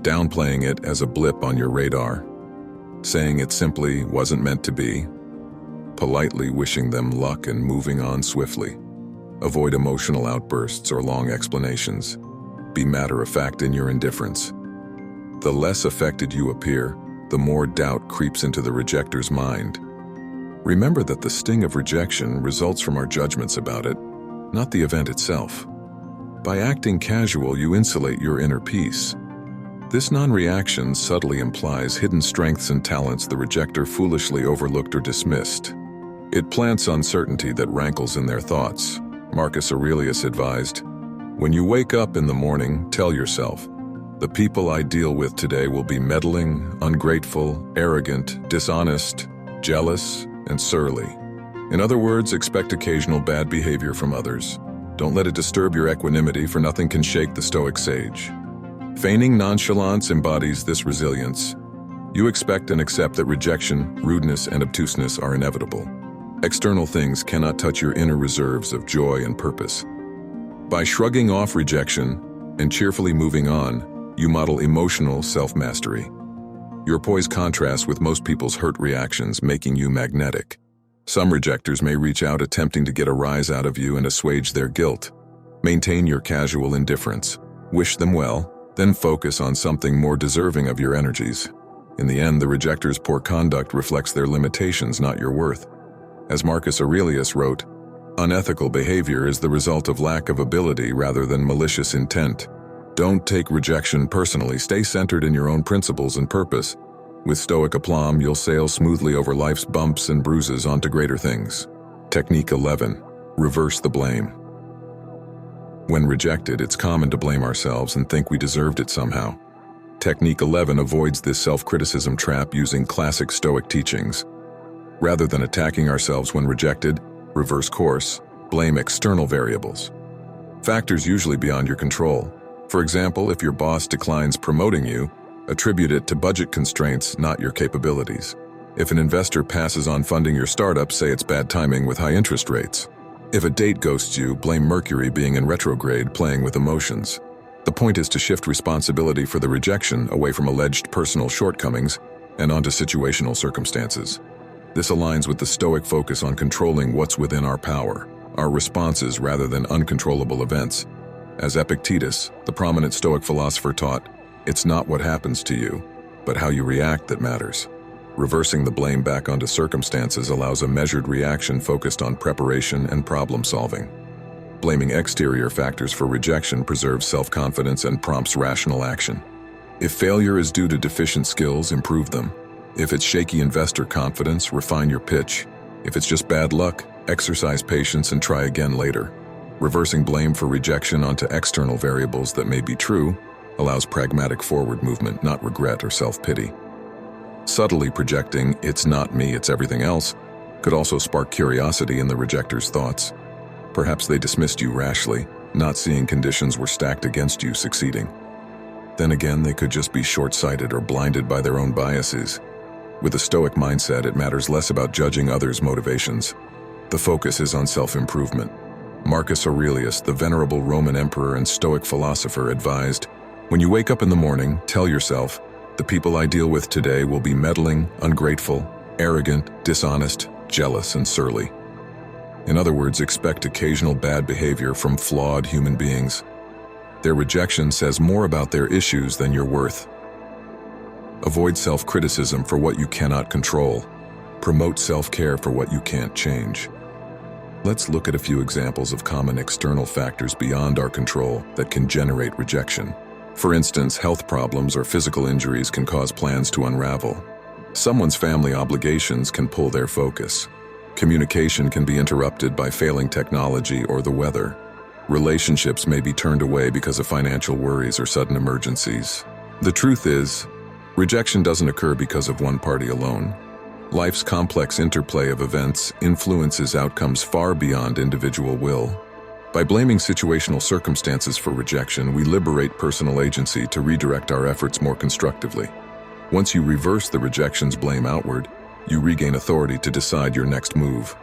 downplaying it as a blip on your radar, saying it simply wasn't meant to be, politely wishing them luck and moving on swiftly. Avoid emotional outbursts or long explanations. Be matter-of-fact in your indifference. The less affected you appear, the more doubt creeps into the rejector's mind. Remember that the sting of rejection results from our judgments about it, not the event itself. By acting casual, you insulate your inner peace. This non-reaction subtly implies hidden strengths and talents the rejector foolishly overlooked or dismissed. It plants uncertainty that rankles in their thoughts. Marcus Aurelius advised, "When you wake up in the morning, tell yourself, the people I deal with today will be meddling, ungrateful, arrogant, dishonest, jealous, and surly." In other words, expect occasional bad behavior from others. Don't let it disturb your equanimity, for nothing can shake the Stoic sage. Feigning nonchalance embodies this resilience. You expect and accept that rejection, rudeness, and obtuseness are inevitable. External things cannot touch your inner reserves of joy and purpose. By shrugging off rejection and cheerfully moving on, you model emotional self-mastery. Your poise contrasts with most people's hurt reactions, making you magnetic. Some rejectors may reach out attempting to get a rise out of you and assuage their guilt. Maintain your casual indifference. Wish them well, then focus on something more deserving of your energies. In the end, the rejector's poor conduct reflects their limitations, not your worth. As Marcus Aurelius wrote, "Unethical behavior is the result of lack of ability rather than malicious intent." Don't take rejection personally. Stay centered in your own principles and purpose. With Stoic aplomb, you'll sail smoothly over life's bumps and bruises onto greater things. Technique 11. Reverse the blame. When rejected, it's common to blame ourselves and think we deserved it somehow. Technique 11 avoids this self-criticism trap using classic Stoic teachings. Rather than attacking ourselves when rejected, reverse course, blame external variables. Factors usually beyond your control. For example, if your boss declines promoting you, attribute it to budget constraints, not your capabilities. If an investor passes on funding your startup, say it's bad timing with high interest rates. If a date ghosts you, blame Mercury being in retrograde, playing with emotions. The point is to shift responsibility for the rejection away from alleged personal shortcomings and onto situational circumstances. This aligns with the Stoic focus on controlling what's within our power, our responses rather than uncontrollable events. As Epictetus, the prominent Stoic philosopher, taught, it's not what happens to you, but how you react that matters. Reversing the blame back onto circumstances allows a measured reaction focused on preparation and problem solving. Blaming exterior factors for rejection preserves self-confidence and prompts rational action. If failure is due to deficient skills, improve them. If it's shaky investor confidence, refine your pitch. If it's just bad luck, exercise patience and try again later. Reversing blame for rejection onto external variables that may be true allows pragmatic forward movement, not regret or self-pity. Subtly projecting, "it's not me, it's everything else," could also spark curiosity in the rejector's thoughts. Perhaps they dismissed you rashly, not seeing conditions were stacked against you succeeding. Then again, they could just be short-sighted or blinded by their own biases. With a Stoic mindset, it matters less about judging others' motivations. The focus is on self-improvement. Marcus Aurelius, the venerable Roman emperor and Stoic philosopher, advised, "When you wake up in the morning, tell yourself, the people I deal with today will be meddling, ungrateful, arrogant, dishonest, jealous, and surly." In other words, expect occasional bad behavior from flawed human beings. Their rejection says more about their issues than your worth. Avoid self-criticism for what you cannot control. Promote self-care for what you can't change. Let's look at a few examples of common external factors beyond our control that can generate rejection. For instance, health problems or physical injuries can cause plans to unravel. Someone's family obligations can pull their focus. Communication can be interrupted by failing technology or the weather. Relationships may be turned away because of financial worries or sudden emergencies. The truth is, rejection doesn't occur because of one party alone. Life's complex interplay of events influences outcomes far beyond individual will. By blaming situational circumstances for rejection, we liberate personal agency to redirect our efforts more constructively. Once you reverse the rejection's blame outward, you regain authority to decide your next move.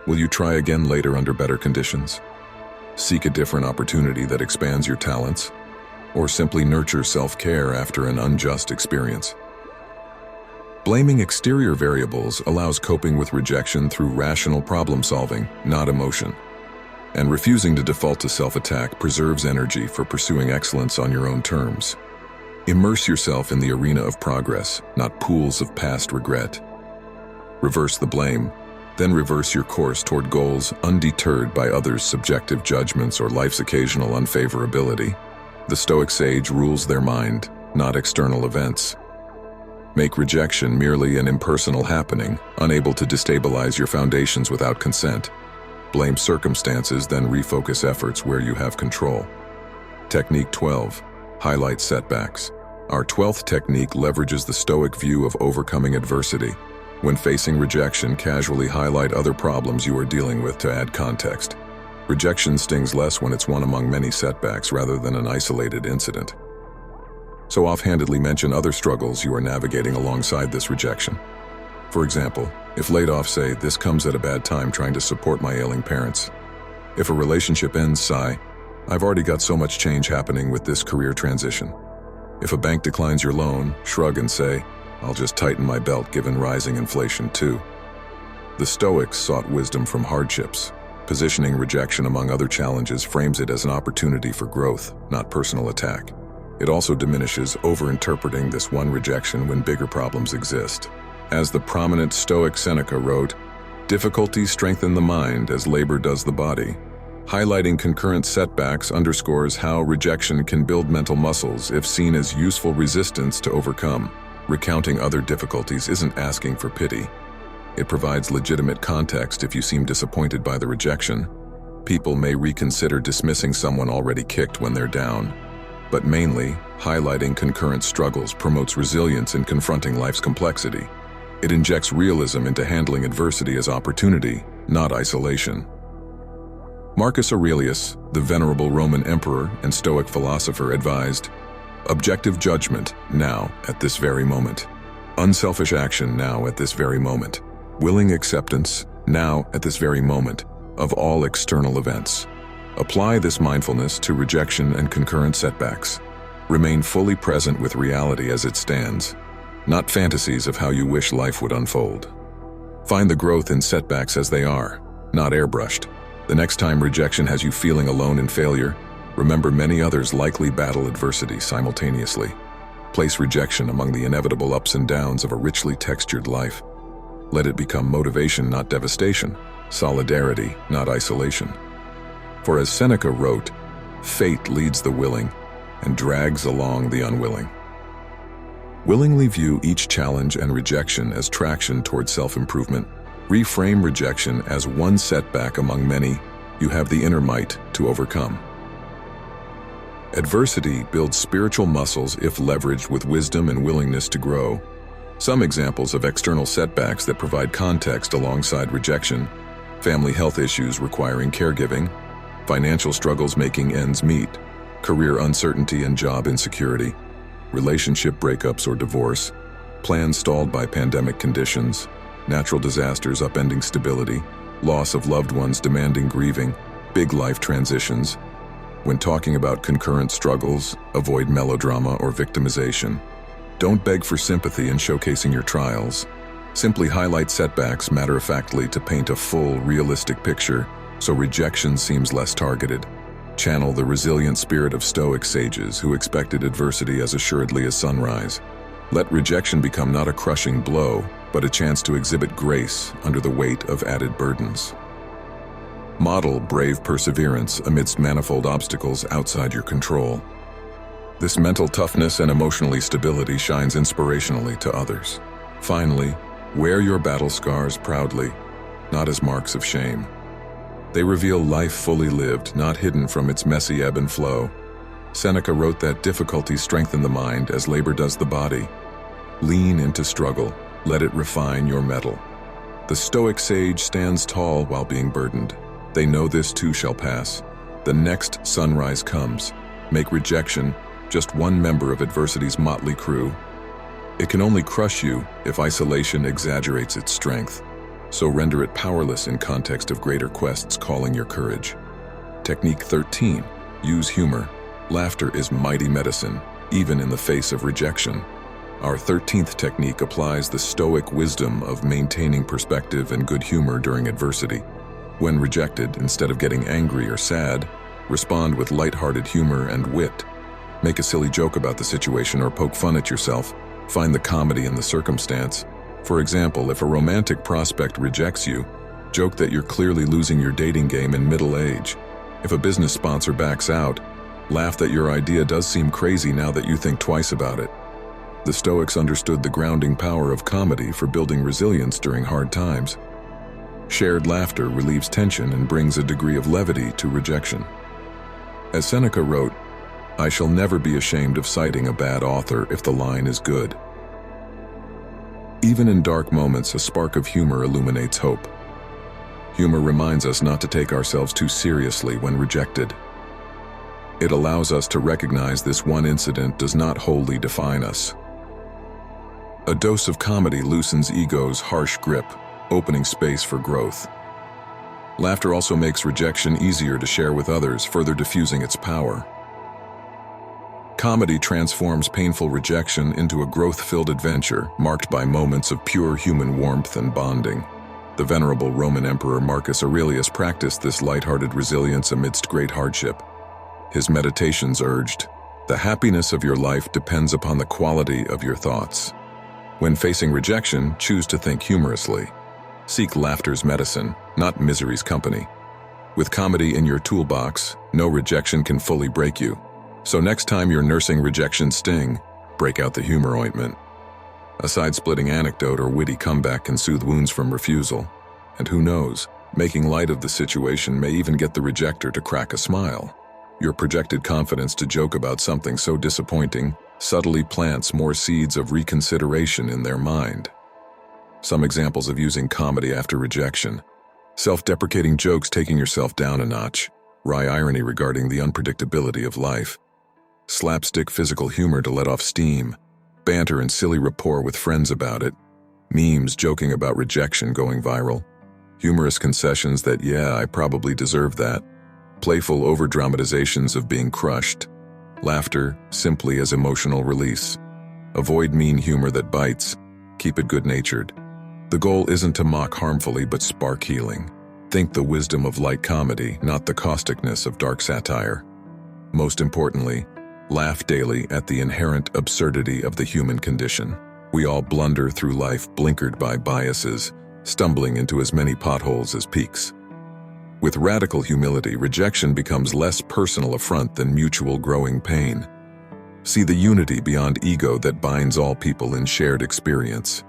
Will you try again later under better conditions? Seek a different opportunity that expands your talents? Or simply nurture self-care after an unjust experience? Blaming exterior variables allows coping with rejection through rational problem-solving, not emotion. And refusing to default to self-attack preserves energy for pursuing excellence on your own terms. Immerse yourself in the arena of progress, not pools of past regret. Reverse the blame, then reverse your course toward goals undeterred by others' subjective judgments or life's occasional unfavorability. The Stoic sage rules their mind, not external events. Make rejection merely an impersonal happening, unable to destabilize your foundations without consent. Blame circumstances, then refocus efforts where you have control. Technique 12. Highlight setbacks. Our 12th technique leverages the Stoic view of overcoming adversity. When facing rejection, casually highlight other problems you are dealing with to add context. Rejection stings less when it's one among many setbacks rather than an isolated incident. So offhandedly mention other struggles you are navigating alongside this rejection. For example, if laid off, say, "This comes at a bad time trying to support my ailing parents." If a relationship ends, sigh, "I've already got so much change happening with this career transition." If a bank declines your loan, shrug and say, "I'll just tighten my belt given rising inflation too." The Stoics sought wisdom from hardships. Positioning rejection among other challenges frames it as an opportunity for growth, not personal attack. It also diminishes over-interpreting this one rejection when bigger problems exist. As the prominent Stoic Seneca wrote, "Difficulties strengthen the mind as labor does the body." Highlighting concurrent setbacks underscores how rejection can build mental muscles if seen as useful resistance to overcome. Recounting other difficulties isn't asking for pity. It provides legitimate context if you seem disappointed by the rejection. People may reconsider dismissing someone already kicked when they're down. But mainly, highlighting concurrent struggles promotes resilience in confronting life's complexity. It injects realism into handling adversity as opportunity, not isolation. Marcus Aurelius, the venerable Roman emperor and Stoic philosopher, advised, "Objective judgment, now, at this very moment. Unselfish action, now, at this very moment. Willing acceptance, now, at this very moment, of all external events." Apply this mindfulness to rejection and concurrent setbacks. Remain fully present with reality as it stands, not fantasies of how you wish life would unfold. Find the growth in setbacks as they are, not airbrushed. The next time rejection has you feeling alone in failure, remember many others likely battle adversity simultaneously. Place rejection among the inevitable ups and downs of a richly textured life. Let it become motivation, not devastation, solidarity, not isolation. For as Seneca wrote, "Fate leads the willing and drags along the unwilling." Willingly view each challenge and rejection as traction toward self-improvement. Reframe rejection as one setback among many you have the inner might to overcome. Adversity builds spiritual muscles if leveraged with wisdom and willingness to grow. Some examples of external setbacks that provide context alongside rejection: family health issues requiring caregiving, financial struggles making ends meet, career uncertainty and job insecurity, relationship breakups or divorce, plans stalled by pandemic conditions, natural disasters upending stability, loss of loved ones demanding grieving, big life transitions. When talking about concurrent struggles, avoid melodrama or victimization. Don't beg for sympathy in showcasing your trials. Simply highlight setbacks matter-of-factly to paint a full, realistic picture so rejection seems less targeted. Channel the resilient spirit of Stoic sages who expected adversity as assuredly as sunrise. Let rejection become not a crushing blow, but a chance to exhibit grace under the weight of added burdens. Model brave perseverance amidst manifold obstacles outside your control. This mental toughness and emotional stability shines inspirationally to others. Finally, wear your battle scars proudly, not as marks of shame. They reveal life fully lived, not hidden from its messy ebb and flow. Seneca wrote that difficulties strengthen the mind as labor does the body. Lean into struggle, let it refine your mettle. The Stoic sage stands tall while being burdened. They know this too shall pass. The next sunrise comes. Make rejection just one member of adversity's motley crew. It can only crush you if isolation exaggerates its strength, so render it powerless in context of greater quests calling your courage. Technique 13. Use humor. Laughter is mighty medicine, even in the face of rejection. Our 13th technique applies the Stoic wisdom of maintaining perspective and good humor during adversity. When rejected, instead of getting angry or sad, respond with lighthearted humor and wit. Make a silly joke about the situation or poke fun at yourself. Find the comedy in the circumstance. For example, if a romantic prospect rejects you, joke that you're clearly losing your dating game in middle age. If a business sponsor backs out, laugh that your idea does seem crazy now that you think twice about it. The Stoics understood the grounding power of comedy for building resilience during hard times. Shared laughter relieves tension and brings a degree of levity to rejection. As Seneca wrote, "I shall never be ashamed of citing a bad author if the line is good." Even in dark moments, a spark of humor illuminates hope. Humor reminds us not to take ourselves too seriously when rejected. It allows us to recognize this one incident does not wholly define us. A dose of comedy loosens ego's harsh grip, opening space for growth. Laughter also makes rejection easier to share with others, further diffusing its power. Comedy transforms painful rejection into a growth-filled adventure, marked by moments of pure human warmth and bonding. The venerable Roman Emperor Marcus Aurelius practiced this lighthearted resilience amidst great hardship. His meditations urged, "The happiness of your life depends upon the quality of your thoughts." When facing rejection, choose to think humorously. Seek laughter's medicine, not misery's company. With comedy in your toolbox, no rejection can fully break you. So next time you're nursing rejection's sting, break out the humor ointment. A side-splitting anecdote or witty comeback can soothe wounds from refusal. And who knows, making light of the situation may even get the rejecter to crack a smile. Your projected confidence to joke about something so disappointing subtly plants more seeds of reconsideration in their mind. Some examples of using comedy after rejection. Self-deprecating jokes taking yourself down a notch. Wry irony regarding the unpredictability of life. Slapstick physical humor to let off steam. Banter and silly rapport with friends about it. Memes joking about rejection going viral. Humorous concessions that, yeah, I probably deserve that. Playful over-dramatizations of being crushed. Laughter simply as emotional release. Avoid mean humor that bites. Keep it good-natured. The goal isn't to mock harmfully but spark healing. Think the wisdom of light comedy, not the causticness of dark satire. Most importantly, laugh daily at the inherent absurdity of the human condition. We all blunder through life blinkered by biases, stumbling into as many potholes as peaks. With radical humility, rejection becomes less personal affront than mutual growing pain. See the unity beyond ego that binds all people in shared experience.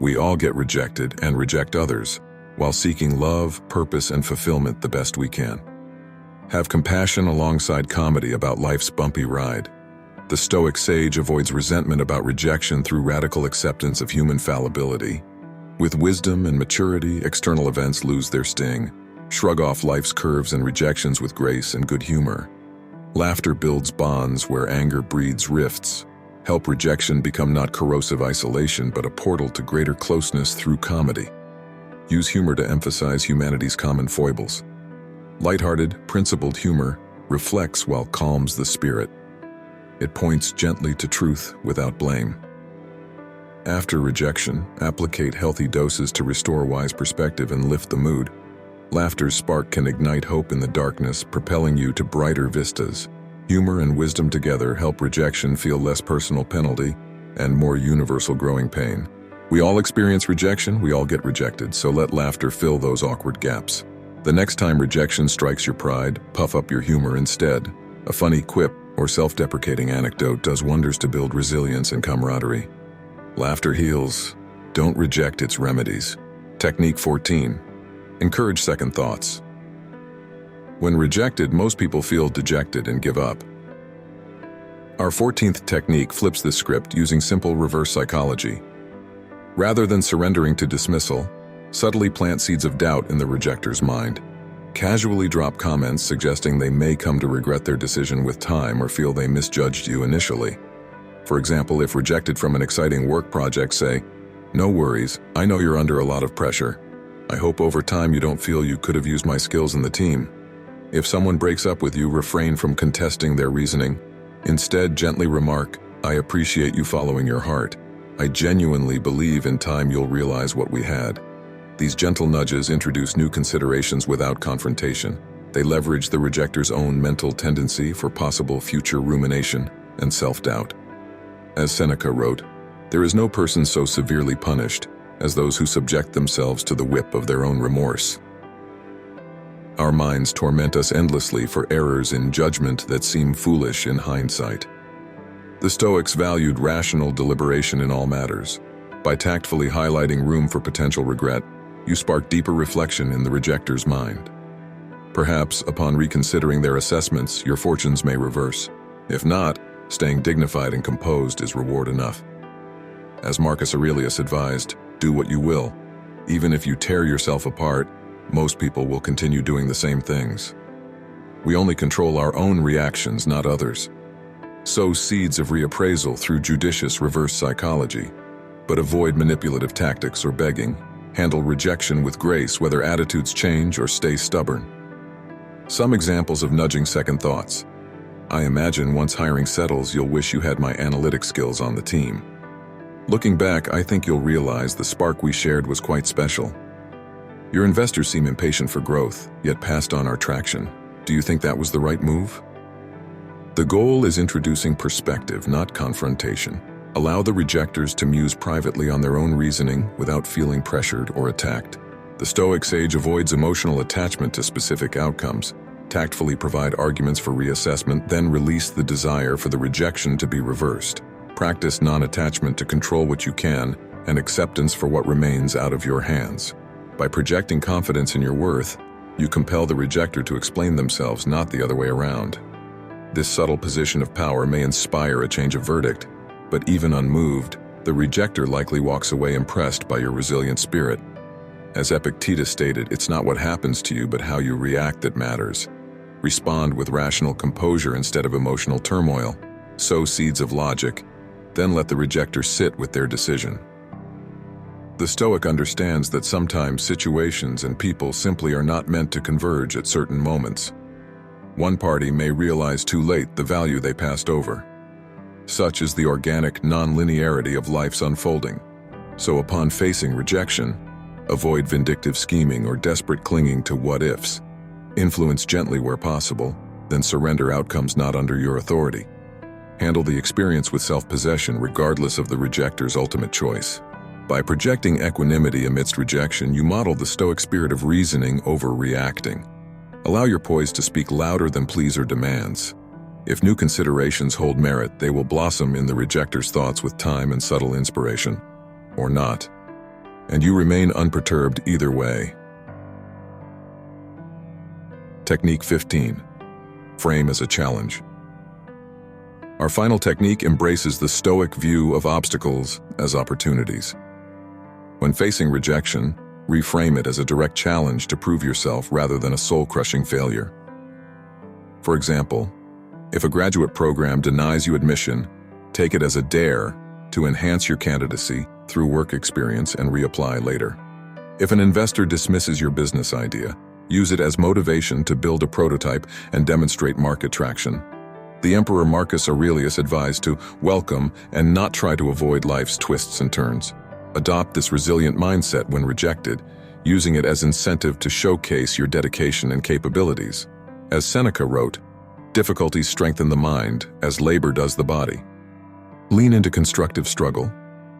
We all get rejected and reject others, while seeking love, purpose, and fulfillment the best we can. Have compassion alongside comedy about life's bumpy ride. The Stoic sage avoids resentment about rejection through radical acceptance of human fallibility. With wisdom and maturity, external events lose their sting. Shrug off life's curves and rejections with grace and good humor. Laughter builds bonds where anger breeds rifts. Help rejection become not corrosive isolation but a portal to greater closeness through comedy. Use humor to emphasize humanity's common foibles. Lighthearted, principled humor reflects while calms the spirit. It points gently to truth without blame. After rejection, applicate healthy doses to restore wise perspective and lift the mood. Laughter's spark can ignite hope in the darkness, propelling you to brighter vistas. Humor and wisdom together help rejection feel less personal penalty and more universal growing pain. We all experience rejection, we all get rejected, so let laughter fill those awkward gaps. The next time rejection strikes your pride, puff up your humor instead. A funny quip or self-deprecating anecdote does wonders to build resilience and camaraderie. Laughter heals. Don't reject its remedies. Technique 14. Encourage second thoughts. When rejected, most people feel dejected and give up. Our 14th technique flips this script using simple reverse psychology. Rather than surrendering to dismissal, subtly plant seeds of doubt in the rejector's mind. Casually drop comments suggesting they may come to regret their decision with time or feel they misjudged you initially. For example, if rejected from an exciting work project, say, "No worries, I know you're under a lot of pressure. I hope over time you don't feel you could have used my skills in the team." If someone breaks up with you, refrain from contesting their reasoning. Instead, gently remark, "I appreciate you following your heart. I genuinely believe in time you'll realize what we had." These gentle nudges introduce new considerations without confrontation. They leverage the rejector's own mental tendency for possible future rumination and self-doubt. As Seneca wrote, "There is no person so severely punished as those who subject themselves to the whip of their own remorse." Our minds torment us endlessly for errors in judgment that seem foolish in hindsight. The Stoics valued rational deliberation in all matters. By tactfully highlighting room for potential regret, you spark deeper reflection in the rejector's mind. Perhaps, upon reconsidering their assessments, your fortunes may reverse. If not, staying dignified and composed is reward enough. As Marcus Aurelius advised, "Do what you will. Even if you tear yourself apart, most people will continue doing the same things." We only control our own reactions, not others. Sow seeds of reappraisal through judicious reverse psychology, but avoid manipulative tactics or begging. Handle rejection with grace, whether attitudes change or stay stubborn. Some examples of nudging second thoughts. "I imagine once hiring settles, you'll wish you had my analytic skills on the team. Looking back, I think you'll realize the spark we shared was quite special. Your investors seem impatient for growth, yet passed on our traction. Do you think that was the right move?" The goal is introducing perspective, not confrontation. Allow the rejectors to muse privately on their own reasoning without feeling pressured or attacked. The Stoic sage avoids emotional attachment to specific outcomes. Tactfully provide arguments for reassessment, then release the desire for the rejection to be reversed. Practice non-attachment to control what you can and acceptance for what remains out of your hands. By projecting confidence in your worth, you compel the rejector to explain themselves, not the other way around. This subtle position of power may inspire a change of verdict, but even unmoved, the rejector likely walks away impressed by your resilient spirit. As Epictetus stated, "It's not what happens to you, but how you react that matters." Respond with rational composure instead of emotional turmoil. Sow seeds of logic, then let the rejector sit with their decision. The Stoic understands that sometimes situations and people simply are not meant to converge at certain moments. One party may realize too late the value they passed over. Such is the organic non-linearity of life's unfolding. So upon facing rejection, avoid vindictive scheming or desperate clinging to what-ifs. Influence gently where possible, then surrender outcomes not under your authority. Handle the experience with self-possession regardless of the rejector's ultimate choice. By projecting equanimity amidst rejection, you model the Stoic spirit of reasoning over reacting. Allow your poise to speak louder than pleas or demands. If new considerations hold merit, they will blossom in the rejector's thoughts with time and subtle inspiration. Or not. And you remain unperturbed either way. Technique 15. Frame as a challenge. Our final technique embraces the Stoic view of obstacles as opportunities. When facing rejection, reframe it as a direct challenge to prove yourself rather than a soul-crushing failure. For example, if a graduate program denies you admission, take it as a dare to enhance your candidacy through work experience and reapply later. If an investor dismisses your business idea, use it as motivation to build a prototype and demonstrate market traction. The Emperor Marcus Aurelius advised to welcome and not try to avoid life's twists and turns. Adopt this resilient mindset when rejected, using it as incentive to showcase your dedication and capabilities. As Seneca wrote, "Difficulties strengthen the mind, as labor does the body." Lean into constructive struggle.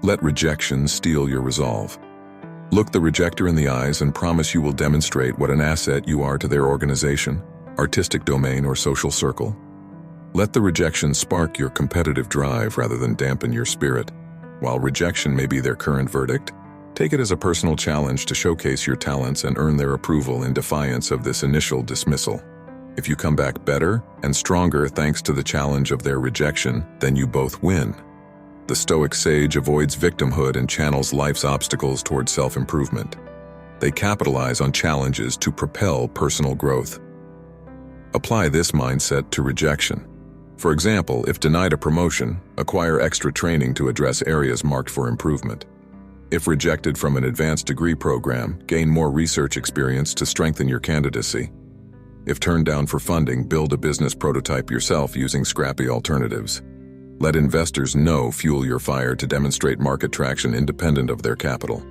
Let rejection steel your resolve. Look the rejector in the eyes and promise you will demonstrate what an asset you are to their organization, artistic domain, or social circle. Let the rejection spark your competitive drive rather than dampen your spirit. While rejection may be their current verdict, take it as a personal challenge to showcase your talents and earn their approval in defiance of this initial dismissal. If you come back better and stronger thanks to the challenge of their rejection, then you both win. The Stoic sage avoids victimhood and channels life's obstacles toward self-improvement. They capitalize on challenges to propel personal growth. Apply this mindset to rejection. For example, if denied a promotion, acquire extra training to address areas marked for improvement. If rejected from an advanced degree program, gain more research experience to strengthen your candidacy. If turned down for funding, build a business prototype yourself using scrappy alternatives. Let investors fuel your fire to demonstrate market traction independent of their capital.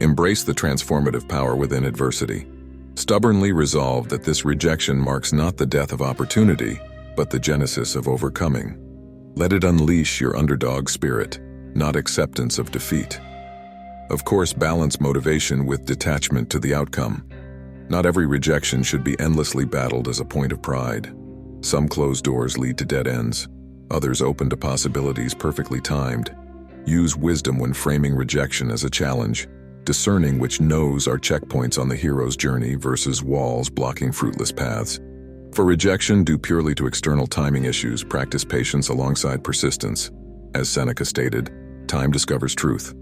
Embrace the transformative power within adversity. Stubbornly resolve that this rejection marks not the death of opportunity, but the genesis of overcoming. Let it unleash your underdog spirit, not acceptance of defeat. Of course, balance motivation with detachment to the outcome. Not every rejection should be endlessly battled as a point of pride. Some closed doors lead to dead ends. Others open to possibilities perfectly timed. Use wisdom when framing rejection as a challenge, discerning which no's are checkpoints on the hero's journey versus walls blocking fruitless paths. For rejection due purely to external timing issues, practice patience alongside persistence. As Seneca stated, time discovers truth.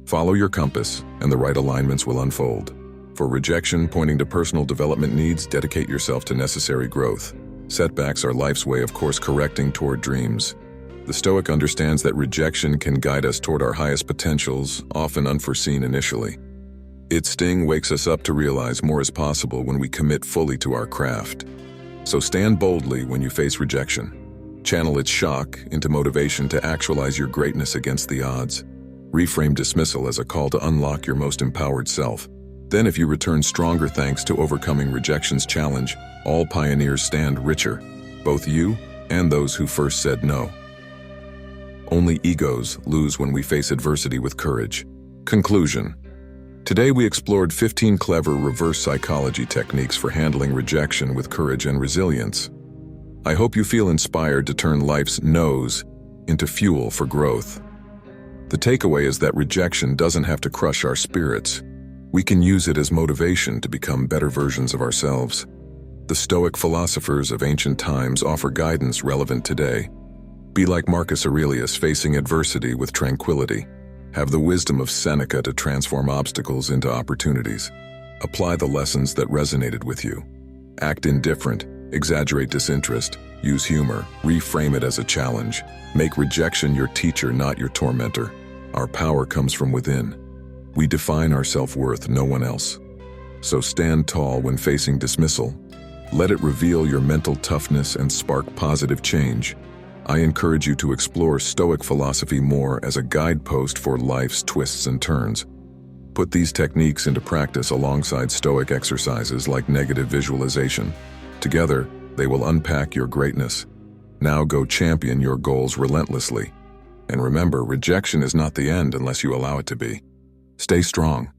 Follow your compass, and the right alignments will unfold. For rejection pointing to personal development needs, dedicate yourself to necessary growth. Setbacks are life's way of course correcting toward dreams. The Stoic understands that rejection can guide us toward our highest potentials, often unforeseen initially. Its sting wakes us up to realize more is possible when we commit fully to our craft. So stand boldly when you face rejection. Channel its shock into motivation to actualize your greatness against the odds. Reframe dismissal as a call to unlock your most empowered self. Then if you return stronger thanks to overcoming rejection's challenge, all pioneers stand richer, both you and those who first said no. Only egos lose when we face adversity with courage. Conclusion. Today we explored 15 clever reverse psychology techniques for handling rejection with courage and resilience. I hope you feel inspired to turn life's no's into fuel for growth. The takeaway is that rejection doesn't have to crush our spirits. We can use it as motivation to become better versions of ourselves. The Stoic philosophers of ancient times offer guidance relevant today. Be like Marcus Aurelius, facing adversity with tranquility. Have the wisdom of Seneca to transform obstacles into opportunities. Apply the lessons that resonated with you. Act indifferent, exaggerate disinterest, use humor, reframe it as a challenge. Make rejection your teacher, not your tormentor. Our power comes from within. We define our self-worth, no one else. So stand tall when facing dismissal. Let it reveal your mental toughness and spark positive change. I encourage you to explore Stoic philosophy more as a guidepost for life's twists and turns. Put these techniques into practice alongside Stoic exercises like negative visualization. Together, they will unpack your greatness. Now go champion your goals relentlessly. And remember, rejection is not the end unless you allow it to be. Stay strong.